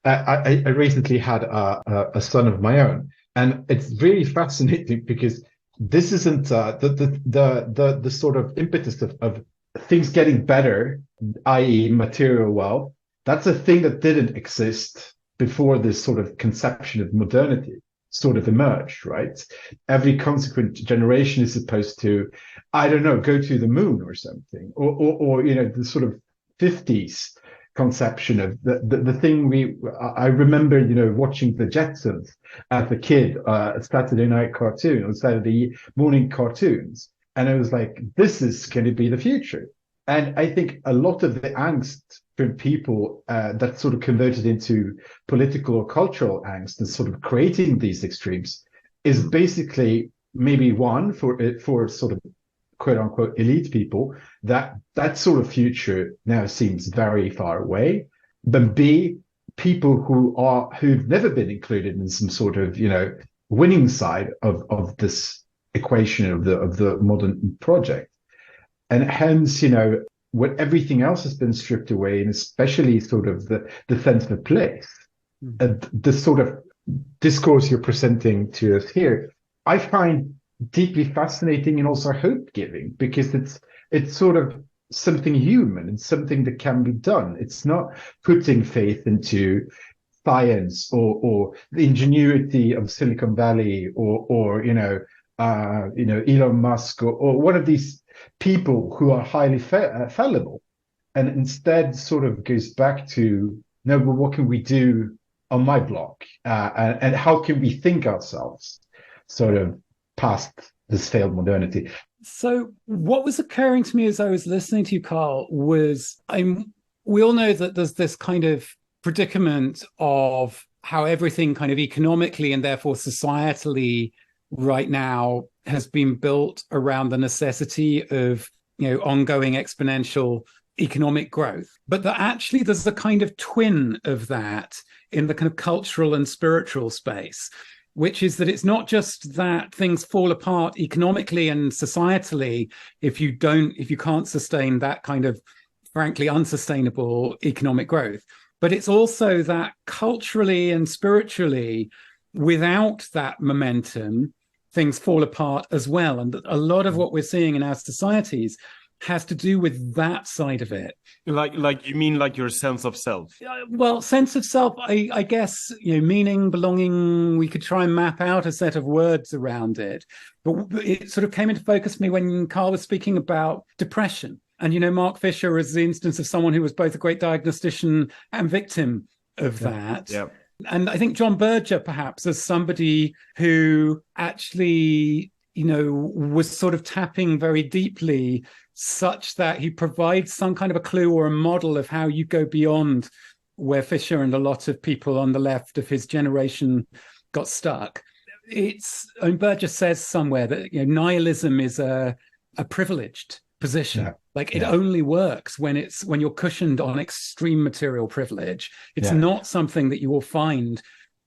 [SPEAKER 2] I recently had a son of my own, and it's really fascinating because this isn't the sort of impetus of things getting better, i.e., material wealth. That's a thing that didn't exist before this sort of conception of modernity sort of emerged, right? Every consequent generation is supposed to, I don't know, go to the moon or something, or you know, the sort of 50s conception of the thing I remember, you know, watching the Jetsons as a kid, Saturday night cartoon or Saturday morning cartoons, and I was like, this is going to be the future. And I think a lot of the angst from people that sort of converted into political or cultural angst and sort of creating these extremes is basically maybe one for sort of quote unquote elite people, that sort of future now seems very far away. But B, people who've never been included in some sort of, you know, winning side of this equation of the modern project. And hence, you know, when everything else has been stripped away, and especially sort of the sense of place, the sort of discourse you're presenting to us here, I find deeply fascinating and also hope-giving, because it's sort of something human and something that can be done. It's not putting faith into science or the ingenuity of Silicon Valley or you know, Elon Musk or one of these people who are highly fallible, and instead sort of goes back to, no, but what can we do on my block, and how can we think ourselves sort of past this failed modernity.
[SPEAKER 3] So what was occurring to me as I was listening to you, Carl, was we all know that there's this kind of predicament of how everything kind of economically and therefore societally right now has been built around the necessity of, you know, ongoing exponential economic growth, but that actually there's a kind of twin of that in the kind of cultural and spiritual space, which is that it's not just that things fall apart economically and societally if you can't sustain that kind of frankly unsustainable economic growth, but it's also that culturally and spiritually, without that momentum, things fall apart as well. And a lot of what we're seeing in our societies has to do with that side of it.
[SPEAKER 1] Like you mean like your sense of self?
[SPEAKER 3] Well, sense of self, I guess, meaning, belonging, we could try and map out a set of words around it. But it sort of came into focus for me when Carl was speaking about depression. And, Mark Fisher is the instance of someone who was both a great diagnostician and victim of that.
[SPEAKER 1] Yeah.
[SPEAKER 3] And I think John Berger, perhaps, as somebody who actually, was sort of tapping very deeply, such that he provides some kind of a clue or a model of how you go beyond where Fisher and a lot of people on the left of his generation got stuck. Berger says somewhere that nihilism is a privileged position. It only works when you're cushioned on extreme material privilege. It's not something that you will find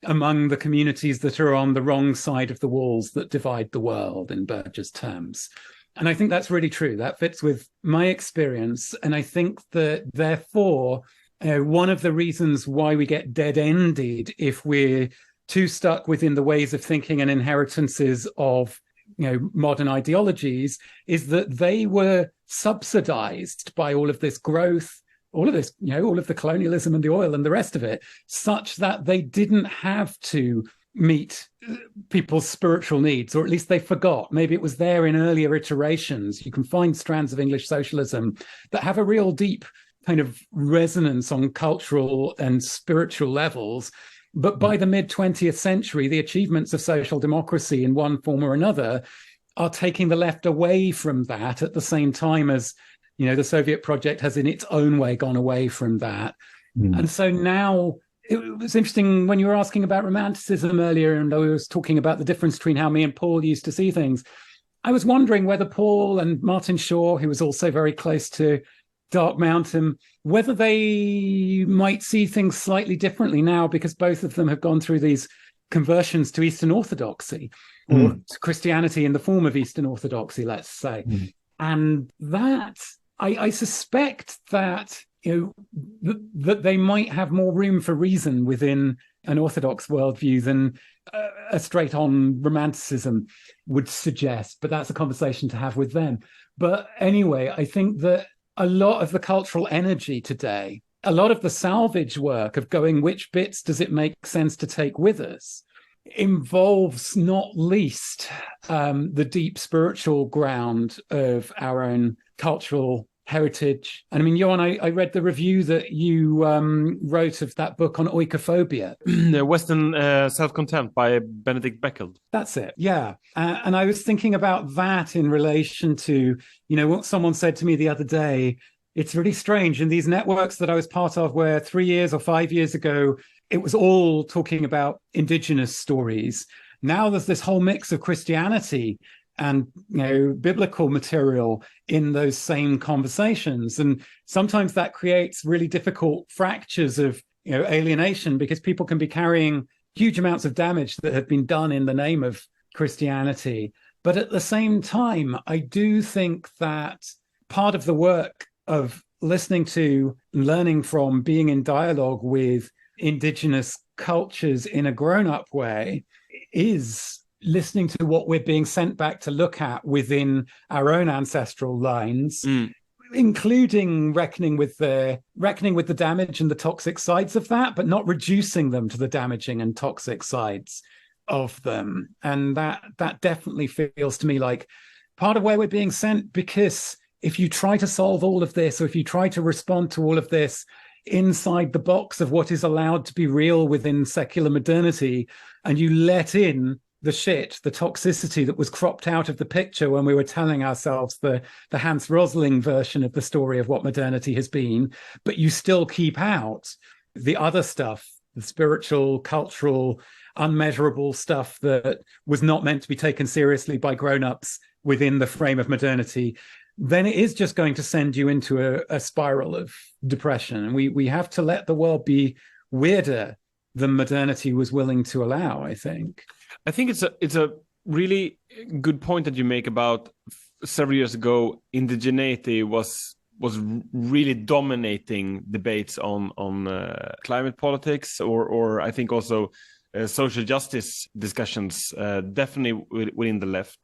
[SPEAKER 3] among the communities that are on the wrong side of the walls that divide the world, in Berger's terms. And I think that's really true. That fits with my experience. And I think that, therefore, one of the reasons why we get dead-ended if we're too stuck within the ways of thinking and inheritances of modern ideologies is that they were subsidized by all of this growth, all of this, all of the colonialism and the oil and the rest of it, such that they didn't have to meet people's spiritual needs, or at least they forgot. Maybe it was there in earlier iterations. You can find strands of English socialism that have a real deep kind of resonance on cultural and spiritual levels. But by the mid-20th century, the achievements of social democracy in one form or another are taking the left away from that at the same time as, the Soviet project has in its own way gone away from that. And so now, it was interesting when you were asking about Romanticism earlier, and I was talking about the difference between how me and Paul used to see things. I was wondering whether Paul and Martin Shaw, who was also very close to Dark Mountain, whether they might see things slightly differently now, because both of them have gone through these conversions to Eastern Orthodoxy, or to Christianity in the form of Eastern Orthodoxy, let's say. And that, I suspect that, that they might have more room for reason within an Orthodox worldview than a straight-on Romanticism would suggest. But that's a conversation to have with them. But anyway, I think that a lot of the cultural energy today, a lot of the salvage work of going, which bits does it make sense to take with us, involves not least the deep spiritual ground of our own cultural heritage. And I mean, Johan, I read the review that you wrote of that book on oikophobia.
[SPEAKER 1] The Western Self-Contempt by Benedict Beckeld.
[SPEAKER 3] That's it, yeah. And I was thinking about that in relation to, what someone said to me the other day. It's really strange. In these networks that I was part of, where 3 years or 5 years ago, it was all talking about indigenous stories. Now there's this whole mix of Christianity and biblical material in those same conversations, and sometimes that creates really difficult fractures of alienation, because people can be carrying huge amounts of damage that have been done in the name of Christianity. But at the same time, I do think that part of the work of listening to, learning from, being in dialogue with indigenous cultures in a grown-up way is listening to what we're being sent back to look at within our own ancestral lines, including reckoning with the damage and the toxic sides of that, but not reducing them to the damaging and toxic sides of them. And that definitely feels to me like part of where we're being sent, because if you try to solve all of this, or if you try to respond to all of this inside the box of what is allowed to be real within secular modernity, and you let in the shit, the toxicity that was cropped out of the picture when we were telling ourselves the Hans Rosling version of the story of what modernity has been, but you still keep out the other stuff, the spiritual, cultural, unmeasurable stuff that was not meant to be taken seriously by grown-ups within the frame of modernity, then it is just going to send you into a spiral of depression. And we have to let the world be weirder than modernity was willing to allow, I think.
[SPEAKER 1] I think it's a really good point that you make about several years ago, indigeneity was really dominating debates on climate politics, or I think also social justice discussions, definitely within the left,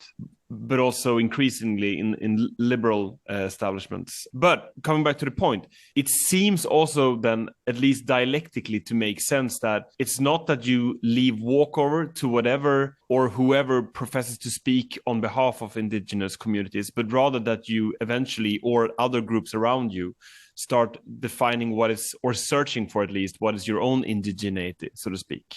[SPEAKER 1] but also increasingly in liberal establishments. But coming back to the point, it seems also then, at least dialectically, to make sense that it's not that you leave walkover to whatever or whoever professes to speak on behalf of indigenous communities, but rather that you eventually, or other groups around you, start defining what is, or searching for at least, what is your own indigeneity, so to speak.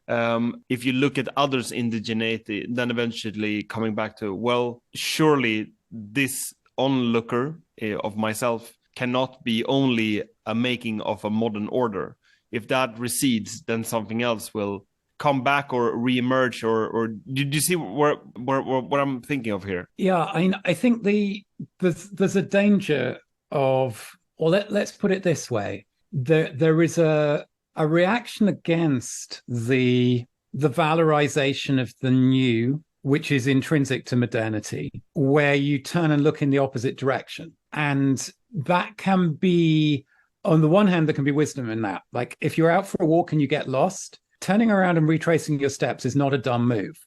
[SPEAKER 1] If you look at others' indigeneity, then eventually coming back to, well, surely this onlooker of myself cannot be only a making of a modern order. If that recedes, then something else will come back or reemerge, or did you see what I'm thinking of here?
[SPEAKER 3] Yeah, I think there's a danger of, or let's put it this way, there is a reaction against the valorization of the new, which is intrinsic to modernity, where you turn and look in the opposite direction. And that can be, on the one hand, there can be wisdom in that. Like if you're out for a walk and you get lost, turning around and retracing your steps is not a dumb move.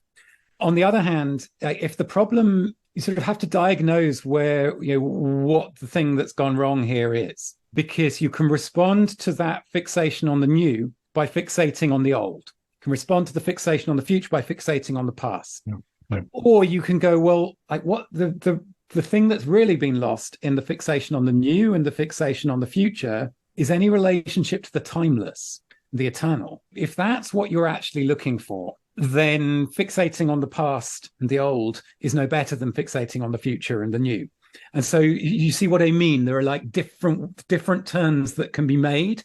[SPEAKER 3] On the other hand, if the problem, you sort of have to diagnose where, you know, what the thing that's gone wrong here is, because you can respond to that fixation on the new by fixating on the old. You can respond to the fixation on the future by fixating on the past.
[SPEAKER 2] Yeah.
[SPEAKER 3] Or you can go, well, like what the thing that's really been lost in the fixation on the new and the fixation on the future is any relationship to the timeless, the eternal. If that's what you're actually looking for, then fixating on the past and the old is no better than fixating on the future and the new. And so you see what I mean? There are like different turns that can be made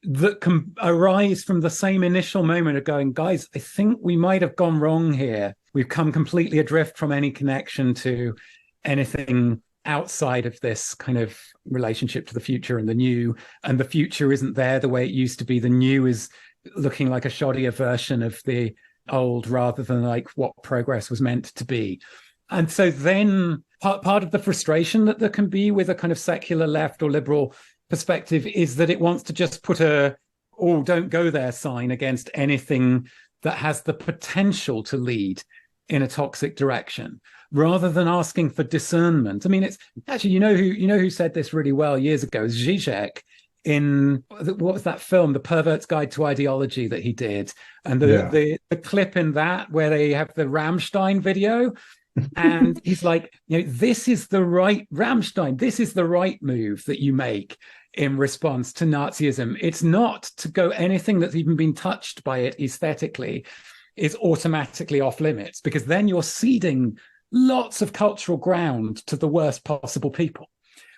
[SPEAKER 3] that can arise from the same initial moment of going, guys, I think we might have gone wrong here. We've come completely adrift from any connection to anything outside of this kind of relationship to the future and the new. And the future isn't there the way it used to be. The new is looking like a shoddier version of the old rather than like what progress was meant to be. And so then part of the frustration that there can be with a kind of secular left or liberal perspective is that it wants to just put a, oh, don't go there sign against anything that has the potential to lead in a toxic direction, rather than asking for discernment. I mean, it's actually, you know who said this really well years ago, Zizek, in what was that film, The Pervert's Guide to Ideology, that he did, and the clip in that where they have the Rammstein video. And he's like, you know, this is the right Rammstein. This is the right move that you make in response to Nazism. It's not to go anything that's even been touched by it aesthetically is automatically off limits, because then you're ceding lots of cultural ground to the worst possible people.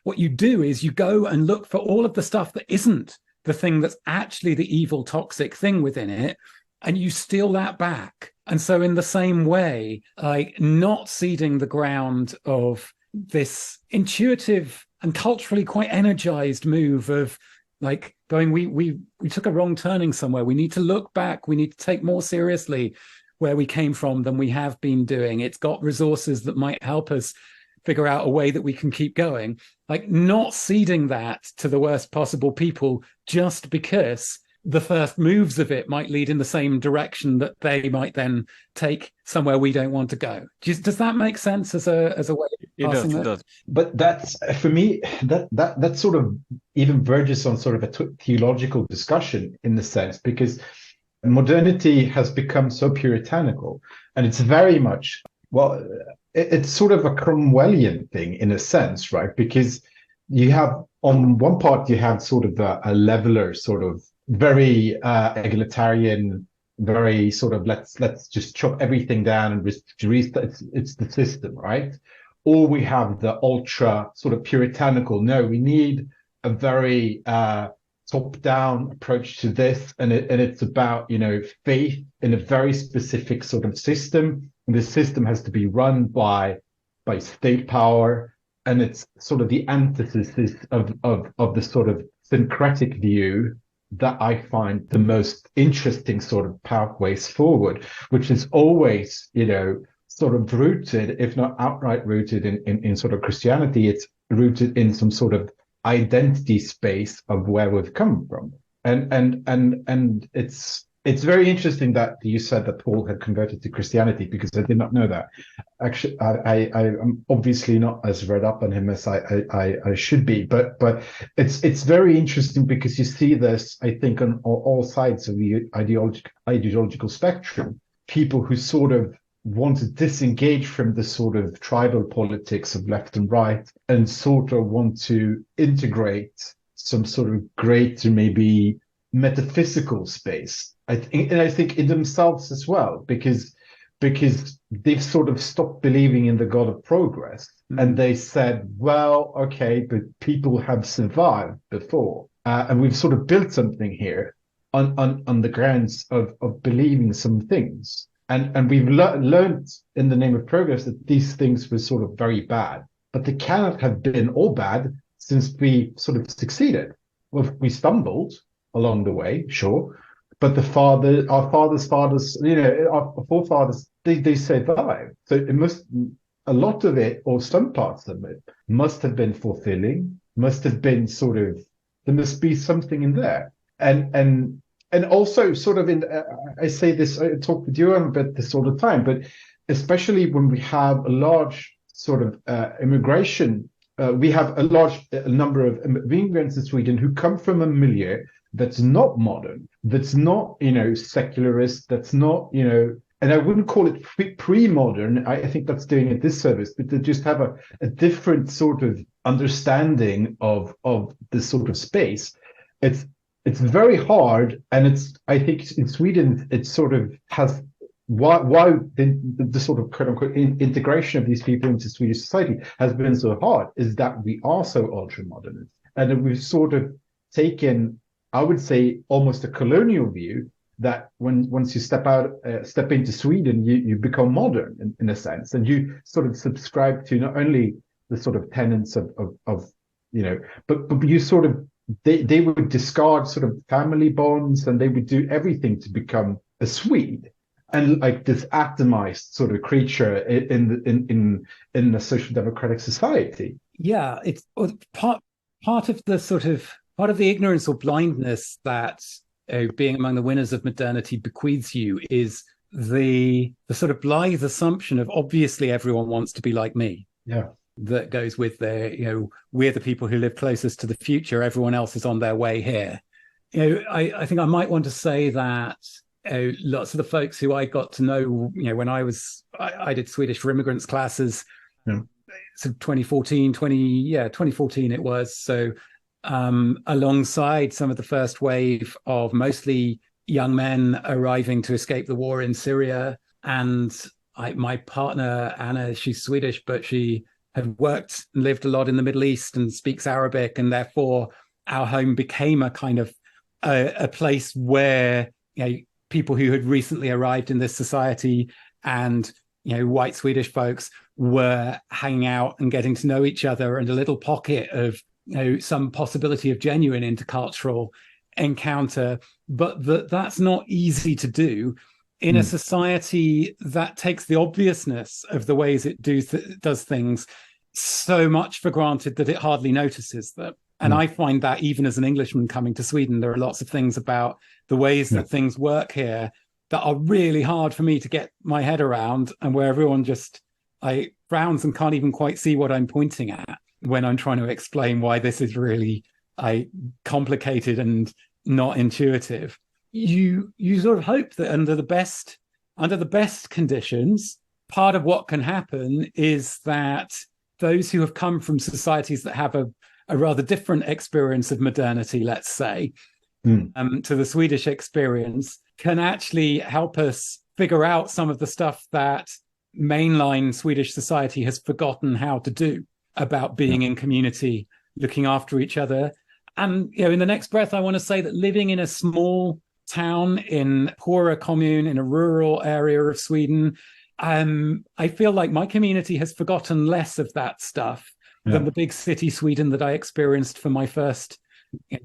[SPEAKER 3] What you do is you go and look for all of the stuff that isn't the thing that's actually the evil, toxic thing within it, and you steal that back. And so in the same way, like not ceding the ground of this intuitive and culturally quite energized move of like going, we took a wrong turning somewhere. We need to look back. We need to take more seriously where we came from than we have been doing. It's got resources that might help us figure out a way that we can keep going. Like not ceding that to the worst possible people just because the first moves of it might lead in the same direction that they might then take somewhere we don't want to go. Does that make sense as a way of passing
[SPEAKER 1] It does.
[SPEAKER 2] But that's, for me, that sort of even verges on sort of a theological discussion in the sense, because modernity has become so puritanical, and it's very much, well, it's sort of a Cromwellian thing in a sense, right? Because you have, on one part, you have sort of a leveler, sort of very egalitarian, very sort of let's just chop everything down and it's the system, right? Or we have the ultra sort of puritanical, no, we need a very top-down approach to this, and it's about, you know, faith in a very specific sort of system, and this system has to be run by state power, and it's sort of the antithesis of the sort of syncretic view that I find the most interesting sort of pathways forward, which is always, you know, sort of rooted, if not outright rooted in sort of Christianity. It's rooted in some sort of identity space of where we've come from. And it's It's very interesting that you said that Paul had converted to Christianity, because I did not know that. Actually, I'm obviously not as read up on him as I should be, but it's very interesting because you see this, I think, on all sides of the ideological spectrum. People who sort of want to disengage from the sort of tribal politics of left and right and sort of want to integrate some sort of greater, maybe metaphysical space. I think in themselves as well, because they've sort of stopped believing in the God of progress, and they said, well, okay, but people have survived before, and we've sort of built something here on the grounds of believing some things, and we've learned in the name of progress that these things were sort of very bad, but they cannot have been all bad since we sort of succeeded. Well, we stumbled along the way, sure, but our fathers, our forefathers, they survived. So a lot of it, or some parts of it, must have been fulfilling, must have been sort of, there must be something in there. And also sort of I say this, I talk with you about this all the time, but especially when we have a large sort of immigration, we have a large number of immigrants in Sweden who come from a milieu that's not modern, that's not, secularist, that's not, and I wouldn't call it pre-modern. I think that's doing a disservice, but to just have a different sort of understanding of this sort of space. It's very hard, and I think in Sweden it sort of has why the sort of quote unquote integration of these people into Swedish society has been so hard is that we are so ultra modernist, and that we've sort of taken, I would say, almost a colonial view that once you step into Sweden, you become modern in a sense, and you sort of subscribe to not only the sort of tenets of but you sort of they would discard sort of family bonds, and they would do everything to become a Swede, and like this atomized sort of creature in a social democratic society.
[SPEAKER 3] Yeah, it's part of the ignorance or blindness that being among the winners of modernity bequeaths you is the sort of blithe assumption of obviously everyone wants to be like me.
[SPEAKER 2] Yeah.
[SPEAKER 3] That goes with we're the people who live closest to the future. Everyone else is on their way here. I think I might want to say that lots of the folks who I got to know, when I did Swedish for Immigrants classes, so 2014 it was. So alongside some of the first wave of mostly young men arriving to escape the war in Syria, and my partner Anna, she's Swedish, but she had worked and lived a lot in the Middle East and speaks Arabic, and therefore our home became a kind of a place where people who had recently arrived in this society and white Swedish folks were hanging out and getting to know each other, and a little pocket of some possibility of genuine intercultural encounter. But that's not easy to do in a society that takes the obviousness of the ways it does things so much for granted that it hardly notices them. And I find that even as an Englishman coming to Sweden, there are lots of things about the ways that things work here that are really hard for me to get my head around, and where everyone just frowns and can't even quite see what I'm pointing at when I'm trying to explain why this is really complicated and not intuitive. You sort of hope that under the best conditions, part of what can happen is that those who have come from societies that have a rather different experience of modernity, let's say, to the Swedish experience, can actually help us figure out some of the stuff that mainline Swedish society has forgotten how to do about being in community, looking after each other. And in the next breath, I want to say that living in a small town, in poorer commune, in a rural area of Sweden, I feel like my community has forgotten less of that stuff than the big city Sweden that I experienced for my first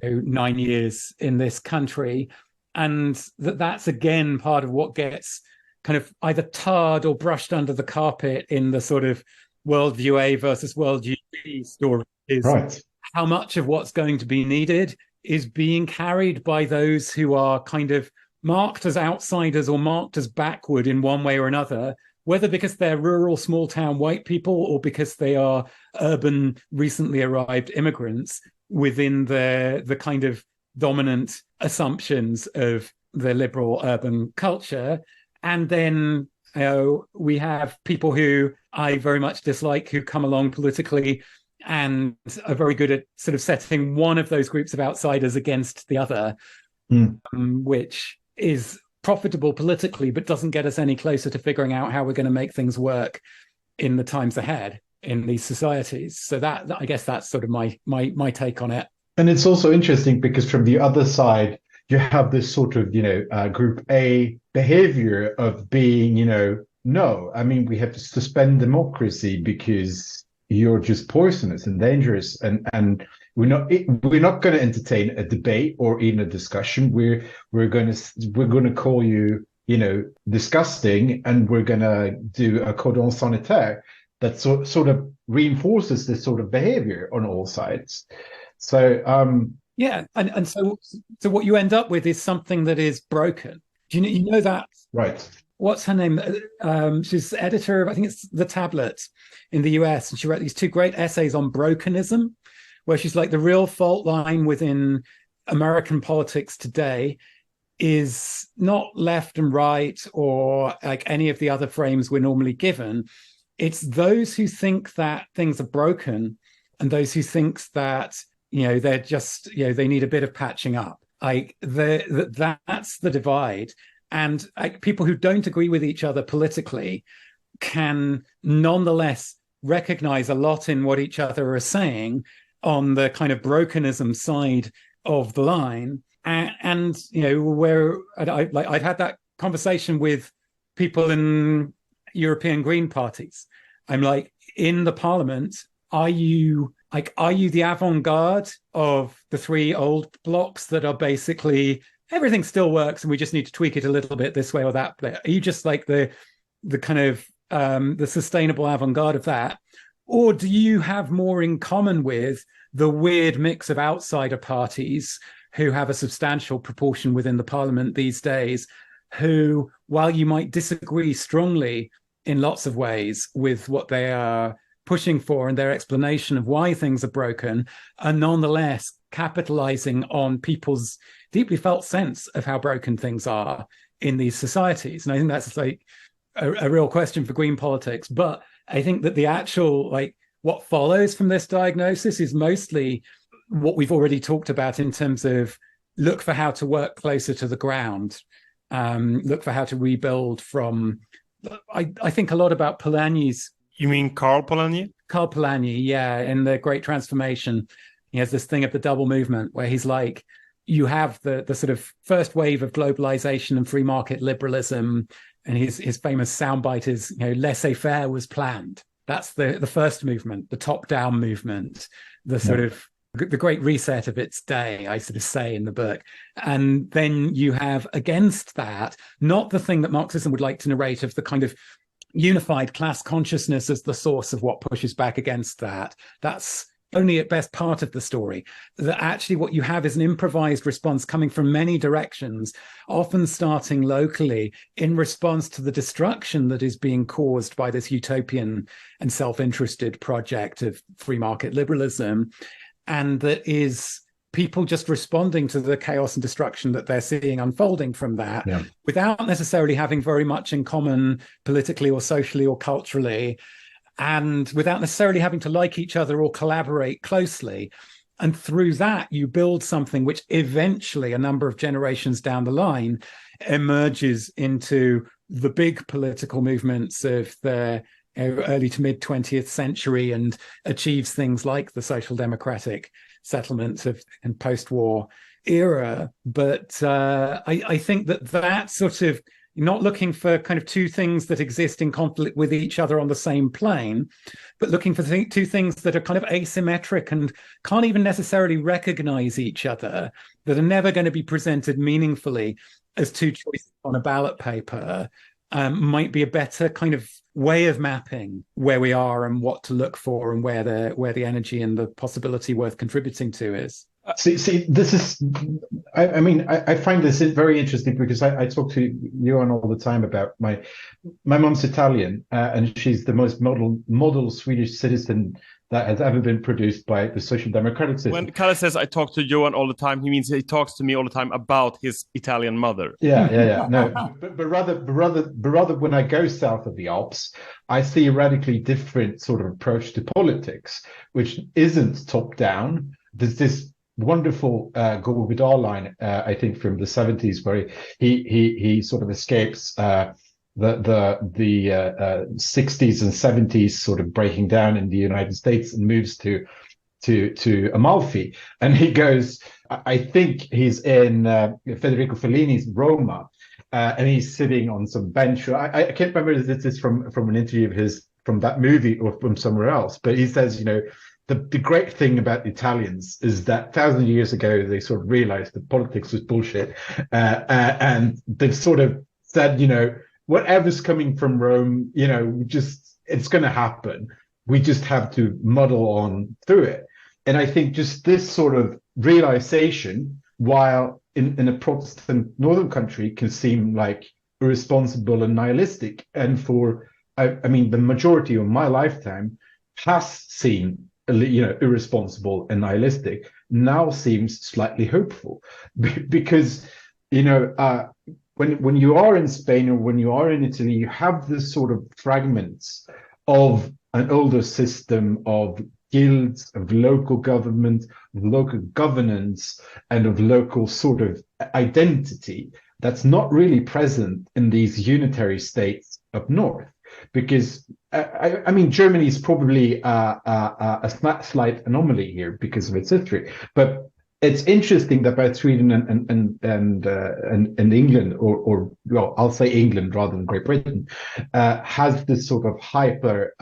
[SPEAKER 3] 9 years in this country. And that's again part of what gets kind of either tarred or brushed under the carpet in the sort of worldview A versus worldview B story, is how much of what's going to be needed is being carried by those who are kind of marked as outsiders or marked as backward in one way or another, whether because they're rural, small town white people or because they are urban, recently arrived immigrants within the kind of dominant assumptions of the liberal urban culture. And then we have people who I very much dislike who come along politically and are very good at sort of setting one of those groups of outsiders against the other, which is profitable politically, but doesn't get us any closer to figuring out how we're going to make things work in the times ahead in these societies. So that I guess that's sort of my take on it.
[SPEAKER 2] And it's also interesting because from the other side, you have this sort of, group A behavior of being, no, I mean, we have to suspend democracy because you're just poisonous and dangerous. And we're not going to entertain a debate or even a discussion. We're going to call you, disgusting, and we're going to do a cordon sanitaire that sort of reinforces this sort of behavior on all sides. So,
[SPEAKER 3] yeah, and so what you end up with is something that is broken. Do you know that?
[SPEAKER 2] Right.
[SPEAKER 3] What's her name? She's editor of, I think it's The Tablet in the US, and she wrote these two great essays on brokenism, where she's like, the real fault line within American politics today is not left and right or like any of the other frames we're normally given. It's those who think that things are broken and those who think that they're just, they need a bit of patching up. Like that's the divide. And people who don't agree with each other politically can nonetheless recognize a lot in what each other are saying on the kind of brokenism side of the line. And where I've had that conversation with people in European Green parties. I'm like, in the parliament, are you the avant-garde of the three old blocks that are basically everything still works and we just need to tweak it a little bit this way or that way? Are you just like the kind of the sustainable avant-garde of that? Or do you have more in common with the weird mix of outsider parties who have a substantial proportion within the parliament these days, who, while you might disagree strongly in lots of ways with what they are pushing for and their explanation of why things are broken, are nonetheless capitalizing on people's deeply felt sense of how broken things are in these societies? And I think that's like a real question for green politics. But I think that the actual, what follows from this diagnosis is mostly what we've already talked about in terms of look for how to work closer to the ground, look for how to rebuild from, I think a lot about Polanyi's.
[SPEAKER 1] You mean Karl Polanyi?
[SPEAKER 3] Karl Polanyi, yeah, in The Great Transformation. He has this thing of the double movement where he's like, you have the sort of first wave of globalization and free market liberalism, and his famous soundbite is, laissez-faire was planned. That's the first movement, the top-down movement, the sort of the great reset of its day, I sort of say in the book. And then you have against that, not the thing that Marxism would like to narrate of the kind of unified class consciousness as the source of what pushes back against that. That's only at best part of the story. That actually what you have is an improvised response coming from many directions, often starting locally in response to the destruction that is being caused by this utopian and self-interested project of free market liberalism. And that is people just responding to the chaos and destruction that they're seeing unfolding from that, without necessarily having very much in common politically or socially or culturally, and without necessarily having to like each other or collaborate closely. And through that, you build something which eventually, a number of generations down the line, emerges into the big political movements of the early to mid 20th century and achieves things like the social democratic settlements of and post-war era. But I think that sort of not looking for kind of two things that exist in conflict with each other on the same plane, but looking for two things that are kind of asymmetric and can't even necessarily recognize each other, that are never going to be presented meaningfully as two choices on a ballot paper, might be a better kind of way of mapping where we are and what to look for and where the energy and the possibility worth contributing to is.
[SPEAKER 2] See, this is, I find this very interesting because I talk to Johan all the time about my mom's Italian, and she's the most model Swedish citizen that has ever been produced by the social democratic system.
[SPEAKER 1] When Kalle says I talk to Johan all the time, he means he talks to me all the time about his Italian mother.
[SPEAKER 2] Yeah. No, but rather, when I go south of the Alps, I see a radically different sort of approach to politics, which isn't top down. There's this wonderful Gore Vidal line, I think, from the 70s, where he sort of escapes the 60s and 70s sort of breaking down in the United States and moves to Amalfi, and he goes. I think he's in Federico Fellini's Roma, and he's sitting on some bench. I can't remember if this is from an interview of his from that movie or from somewhere else, but he says, the great thing about the Italians is that 1,000 years ago they sort of realized that politics was bullshit, and they've sort of said, whatever's coming from Rome, it's going to happen. We just have to muddle on through it. And I think just this sort of realization, while in a Protestant northern country can seem like irresponsible and nihilistic, and the majority of my lifetime has seemed irresponsible and nihilistic, now seems slightly hopeful, because when you are in Spain or when you are in Italy, you have this sort of fragments of an older system of guilds, of local government, of local governance, and of local sort of identity that's not really present in these unitary states up north. Because Germany is probably a slight anomaly here because of its history, but it's interesting that both Sweden and England, or I'll say England rather than Great Britain, has this sort of hyper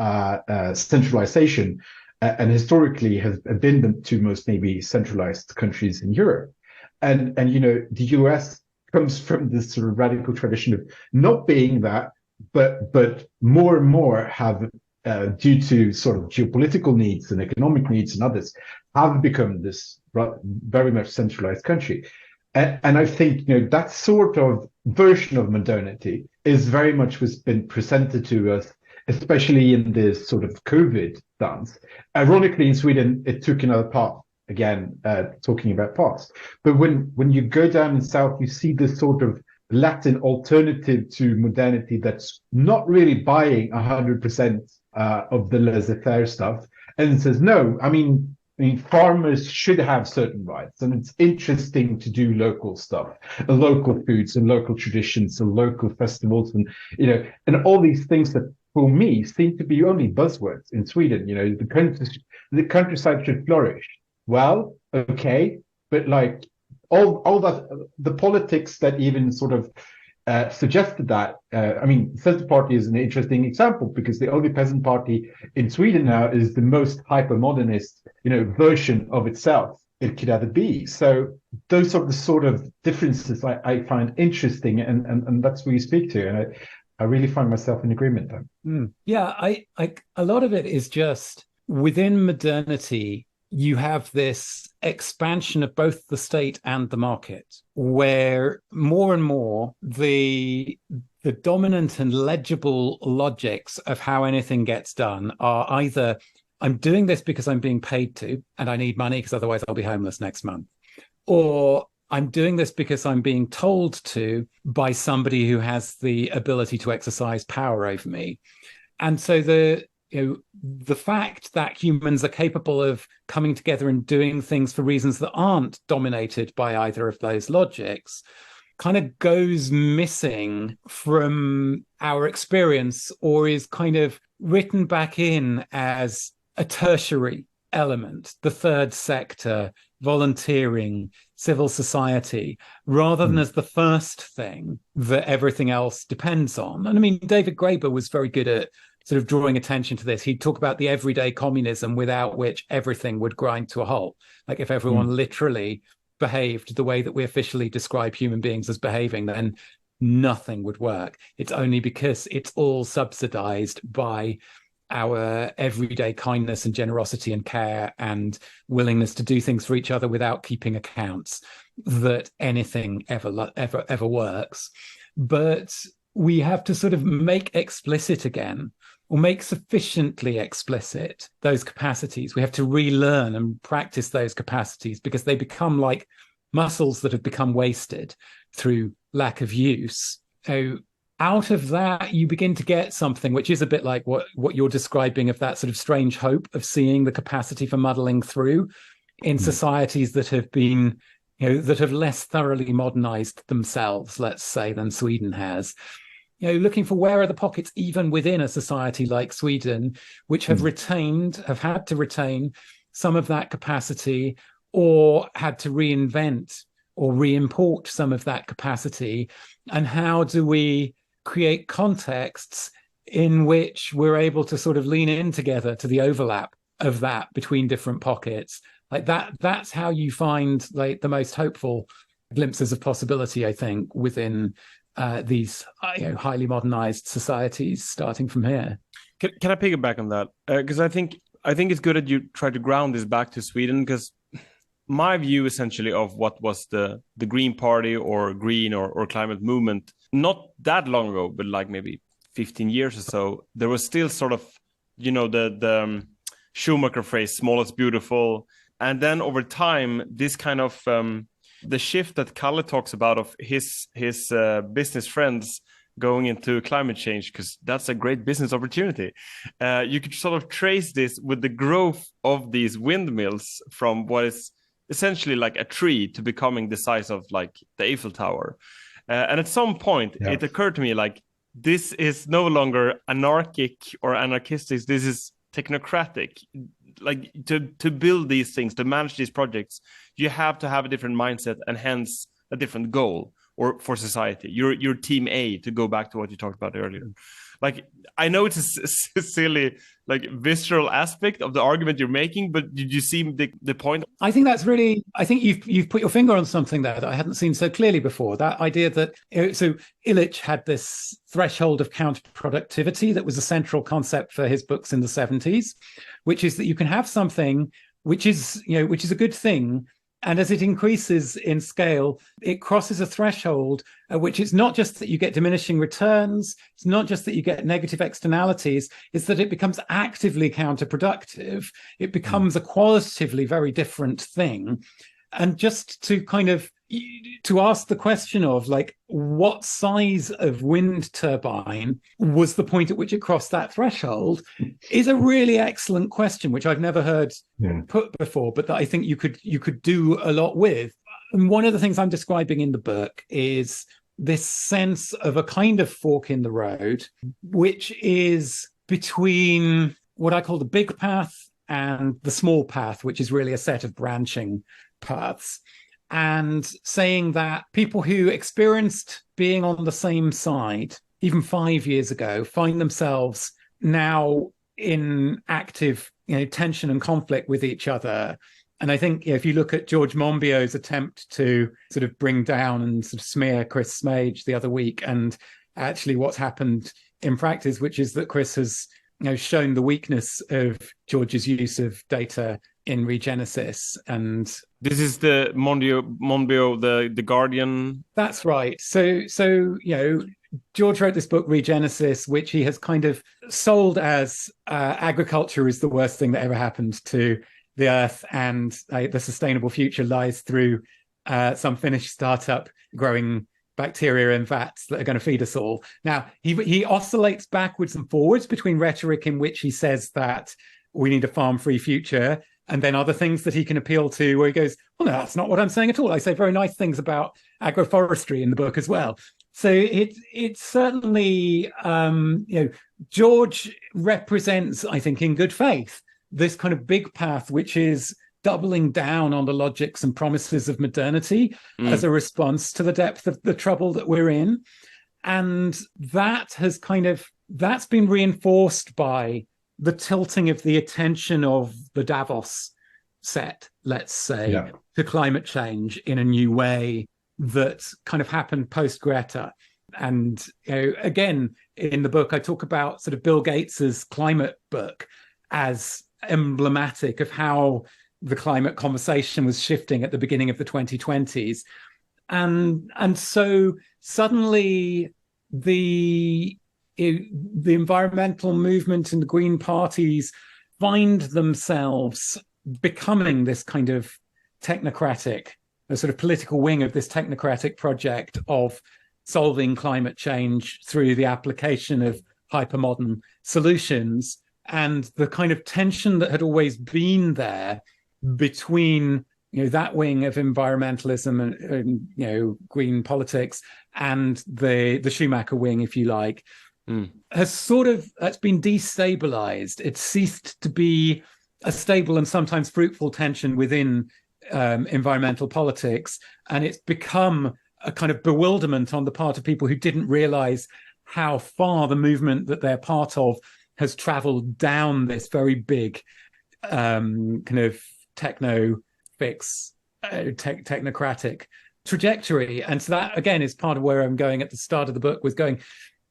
[SPEAKER 2] centralization, and historically has been the two most maybe centralized countries in Europe, and the US comes from this sort of radical tradition of not being that, but more and more have, due to sort of geopolitical needs and economic needs and others, have become this very much centralized country. And I think, that sort of version of modernity is very much what's been presented to us, especially in this sort of COVID dance. Ironically, in Sweden, it took another path, again, talking about paths. But when you go down in south, you see this sort of Latin alternative to modernity that's not really buying 100% of the laissez-faire stuff, and says, no, I mean, farmers should have certain rights, and it's interesting to do local stuff, local foods and local traditions and local festivals, and and all these things that for me seem to be only buzzwords in Sweden. The countryside should flourish. Well, okay, but like all that, the politics that even sort of suggested that. The Centre Party is an interesting example because the only peasant party in Sweden now is the most hyper-modernist, version of itself it could ever be. So those are the sort of differences I find interesting, and that's who you speak to, and I really find myself in agreement there.
[SPEAKER 3] Yeah, I a lot of it is just within modernity. You have this expansion of both the state and the market, where more and more the dominant and legible logics of how anything gets done are either I'm doing this because I'm being paid to and I need money because otherwise I'll be homeless next month, or I'm doing this because I'm being told to by somebody who has the ability to exercise power over me. And so the fact that humans are capable of coming together and doing things for reasons that aren't dominated by either of those logics kind of goes missing from our experience, or is kind of written back in as a tertiary element, the third sector, volunteering, civil society, rather than as the first thing that everything else depends on. And David Graeber was very good at sort of drawing attention to this. He'd talk about the everyday communism without which everything would grind to a halt. Like if everyone literally behaved the way that we officially describe human beings as behaving, then nothing would work. It's only because it's all subsidized by our everyday kindness and generosity and care and willingness to do things for each other without keeping accounts, that anything ever works. But we have to sort of make explicit again, or make sufficiently explicit, those capacities. We have to relearn and practice those capacities, because they become like muscles that have become wasted through lack of use. So out of that, you begin to get something which is a bit like what you're describing, of that sort of strange hope of seeing the capacity for muddling through in societies that have been, that have less thoroughly modernized themselves, let's say, than Sweden has. Looking for where are the pockets, even within a society like Sweden, which have had to retain some of that capacity, or had to reinvent or re-import some of that capacity. And how do we create contexts in which we're able to sort of lean in together to the overlap of that between different pockets? Like that's how you find like the most hopeful glimpses of possibility, I think, within these highly modernized societies starting from here.
[SPEAKER 1] Can I piggyback on that? Because I think it's good that you try to ground this back to Sweden, because my view essentially of what was the Green Party or Green or climate movement not that long ago, but like maybe 15 years or so, there was still sort of, the Schumacher phrase, small is beautiful. And then over time, this kind of the shift that Kalle talks about of his business friends going into climate change, because that's a great business opportunity. You could sort of trace this with the growth of these windmills from what is essentially like a tree to becoming the size of like the Eiffel Tower. And at some point, it occurred to me, like, this is no longer anarchic or anarchistic. This is technocratic. Like, to build these things, to manage these projects, you have to have a different mindset and hence a different goal or for society. You're team A, to go back to what you talked about earlier. Like, I know it's a silly, like, visceral aspect of the argument you're making, but did you see the point?
[SPEAKER 3] I think that's really, I think you've put your finger on something there that I hadn't seen so clearly before. That idea that, so Illich had this threshold of counterproductivity that was a central concept for his books in the 70s, which is that you can have something which is a good thing, and as it increases in scale, it crosses a threshold at which it's not just that you get diminishing returns, it's not just that you get negative externalities, it's that it becomes actively counterproductive. It becomes a qualitatively very different thing. And just to kind of to ask the question of, like, what size of wind turbine was the point at which it crossed that threshold is a really excellent question, which I've never heard put before, but that I think you could do a lot with. And one of the things I'm describing in the book is this sense of a kind of fork in the road, which is between what I call the big path and the small path, which is really a set of branching paths. And saying that people who experienced being on the same side, even 5 years ago, find themselves now in active, tension and conflict with each other. And I think if you look at George Monbiot's attempt to sort of bring down and sort of smear Chris Smage the other week, and actually what's happened in practice, which is that Chris has shown the weakness of George's use of data in regenesis. And
[SPEAKER 1] this is the Monbiot, the Guardian.
[SPEAKER 3] That's right. So George wrote this book, Regenesis, which he has kind of sold as agriculture is the worst thing that ever happened to the earth, and the sustainable future lies through some Finnish startup growing bacteria in vats that are going to feed us all. Now, he oscillates backwards and forwards between rhetoric in which he says that we need a farm-free future, and then other things that he can appeal to where he goes, well, no, that's not what I'm saying at all. I say very nice things about agroforestry in the book as well. So it's certainly, George represents, I think, in good faith, this kind of big path, which is doubling down on the logics and promises of modernity as a response to the depth of the trouble that we're in. And that has that's been reinforced by the tilting of the attention of the Davos set, let's say, to climate change in a new way that kind of happened post-Greta. And again, in the book, I talk about sort of Bill Gates's climate book as emblematic of how the climate conversation was shifting at the beginning of the 2020s. And so suddenly the environmental movement and the Green parties find themselves becoming this kind of technocratic, a sort of political wing of this technocratic project of solving climate change through the application of hypermodern solutions. And the kind of tension that had always been there between that wing of environmentalism and green politics and the Schumacher wing, if you like, it's been destabilized. It's ceased to be a stable and sometimes fruitful tension within environmental politics, and it's become a kind of bewilderment on the part of people who didn't realize how far the movement that they're part of has traveled down this very big kind of technocratic trajectory. And so that, again, is part of where I'm going at the start of the book, was going,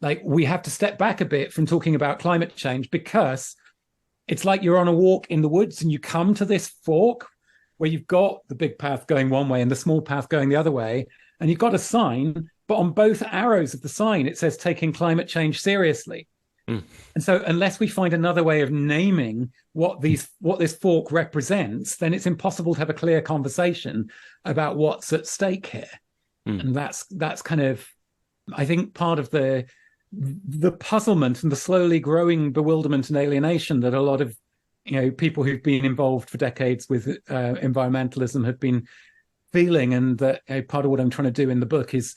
[SPEAKER 3] like, we have to step back a bit from talking about climate change, because it's like you're on a walk in the woods and you come to this fork where you've got the big path going one way and the small path going the other way, and you've got a sign, but on both arrows of the sign it says taking climate change seriously. And so unless we find another way of naming what this fork represents, then it's impossible to have a clear conversation about what's at stake here. And that's kind of, I think, part of the puzzlement and the slowly growing bewilderment and alienation that a lot of people who've been involved for decades with environmentalism have been feeling. And that part of what I'm trying to do in the book is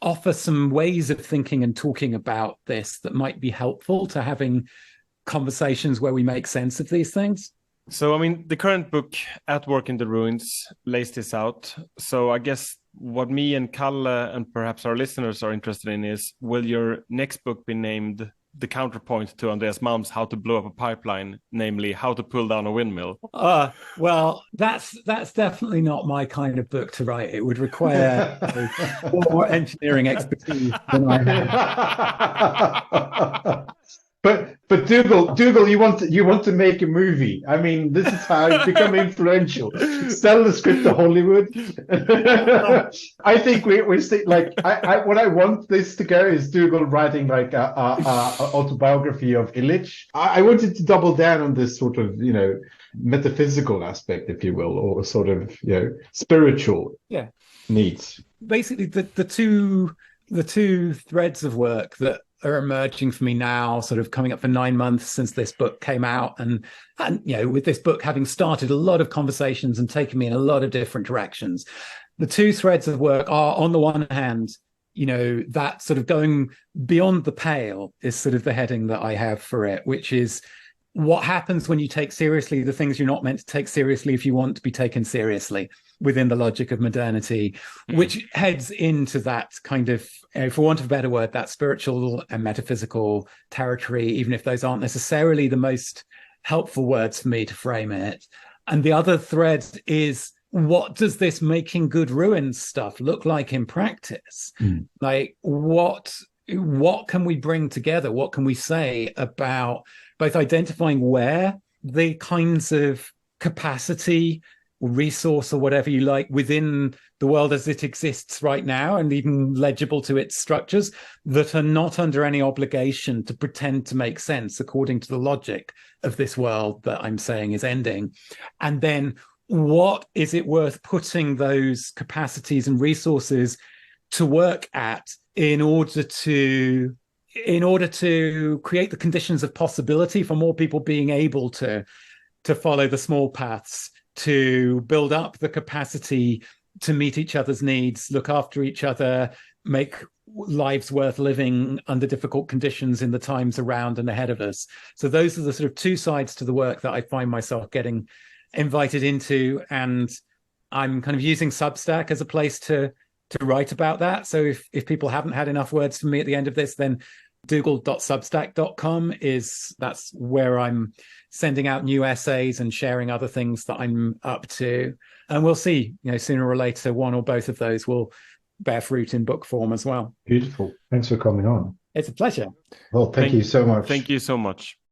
[SPEAKER 3] offer some ways of thinking and talking about this that might be helpful to having conversations where we make sense of these things.
[SPEAKER 1] So, I mean, the current book, At Work in the Ruins, lays this out. So I guess what me and Kalle and perhaps our listeners are interested in is, will your next book be named the counterpoint to Andreas Malm's How to Blow Up a Pipeline, namely How to Pull Down a Windmill?
[SPEAKER 3] Well, that's definitely not my kind of book to write. It would require more engineering expertise than I have.
[SPEAKER 2] But Dougald, you want to make a movie. I mean, this is how you become influential. Sell the script to Hollywood. I think we're like, what I want this to go is Dougald writing like a autobiography of Illich. I wanted to double down on this sort of metaphysical aspect, if you will, or sort of spiritual needs.
[SPEAKER 3] Basically, the two threads of work that are emerging for me now, sort of coming up for 9 months since this book came out, and with this book having started a lot of conversations and taken me in a lot of different directions, the two threads of work are, on the one hand, that sort of going beyond the pale is sort of the heading that I have for it, which is what happens when you take seriously the things you're not meant to take seriously if you want to be taken seriously within the logic of modernity, which heads into that kind of, for want of a better word, that spiritual and metaphysical territory, even if those aren't necessarily the most helpful words for me to frame it. And the other thread is, what does this making good ruins stuff look like in practice? Like, what can we bring together? What can we say about both identifying where the kinds of capacity, resource, or whatever you like within the world as it exists right now, and even legible to its structures, that are not under any obligation to pretend to make sense according to the logic of this world that I'm saying is ending. And then what is it worth putting those capacities and resources to work at in order to create the conditions of possibility for more people being able to follow the small paths, to build up the capacity to meet each other's needs, look after each other, make lives worth living under difficult conditions in the times around and ahead of us. So those are the sort of two sides to the work that I find myself getting invited into. And I'm kind of using Substack as a place to write about that. So if people haven't had enough words from me at the end of this, then dougald.substack.com that's where I'm sending out new essays and sharing other things that I'm up to. And we'll see, sooner or later, one or both of those will bear fruit in book form as well.
[SPEAKER 2] Beautiful. Thanks for coming on.
[SPEAKER 3] It's a pleasure.
[SPEAKER 2] Well, thank you so much.
[SPEAKER 1] Thank you so much.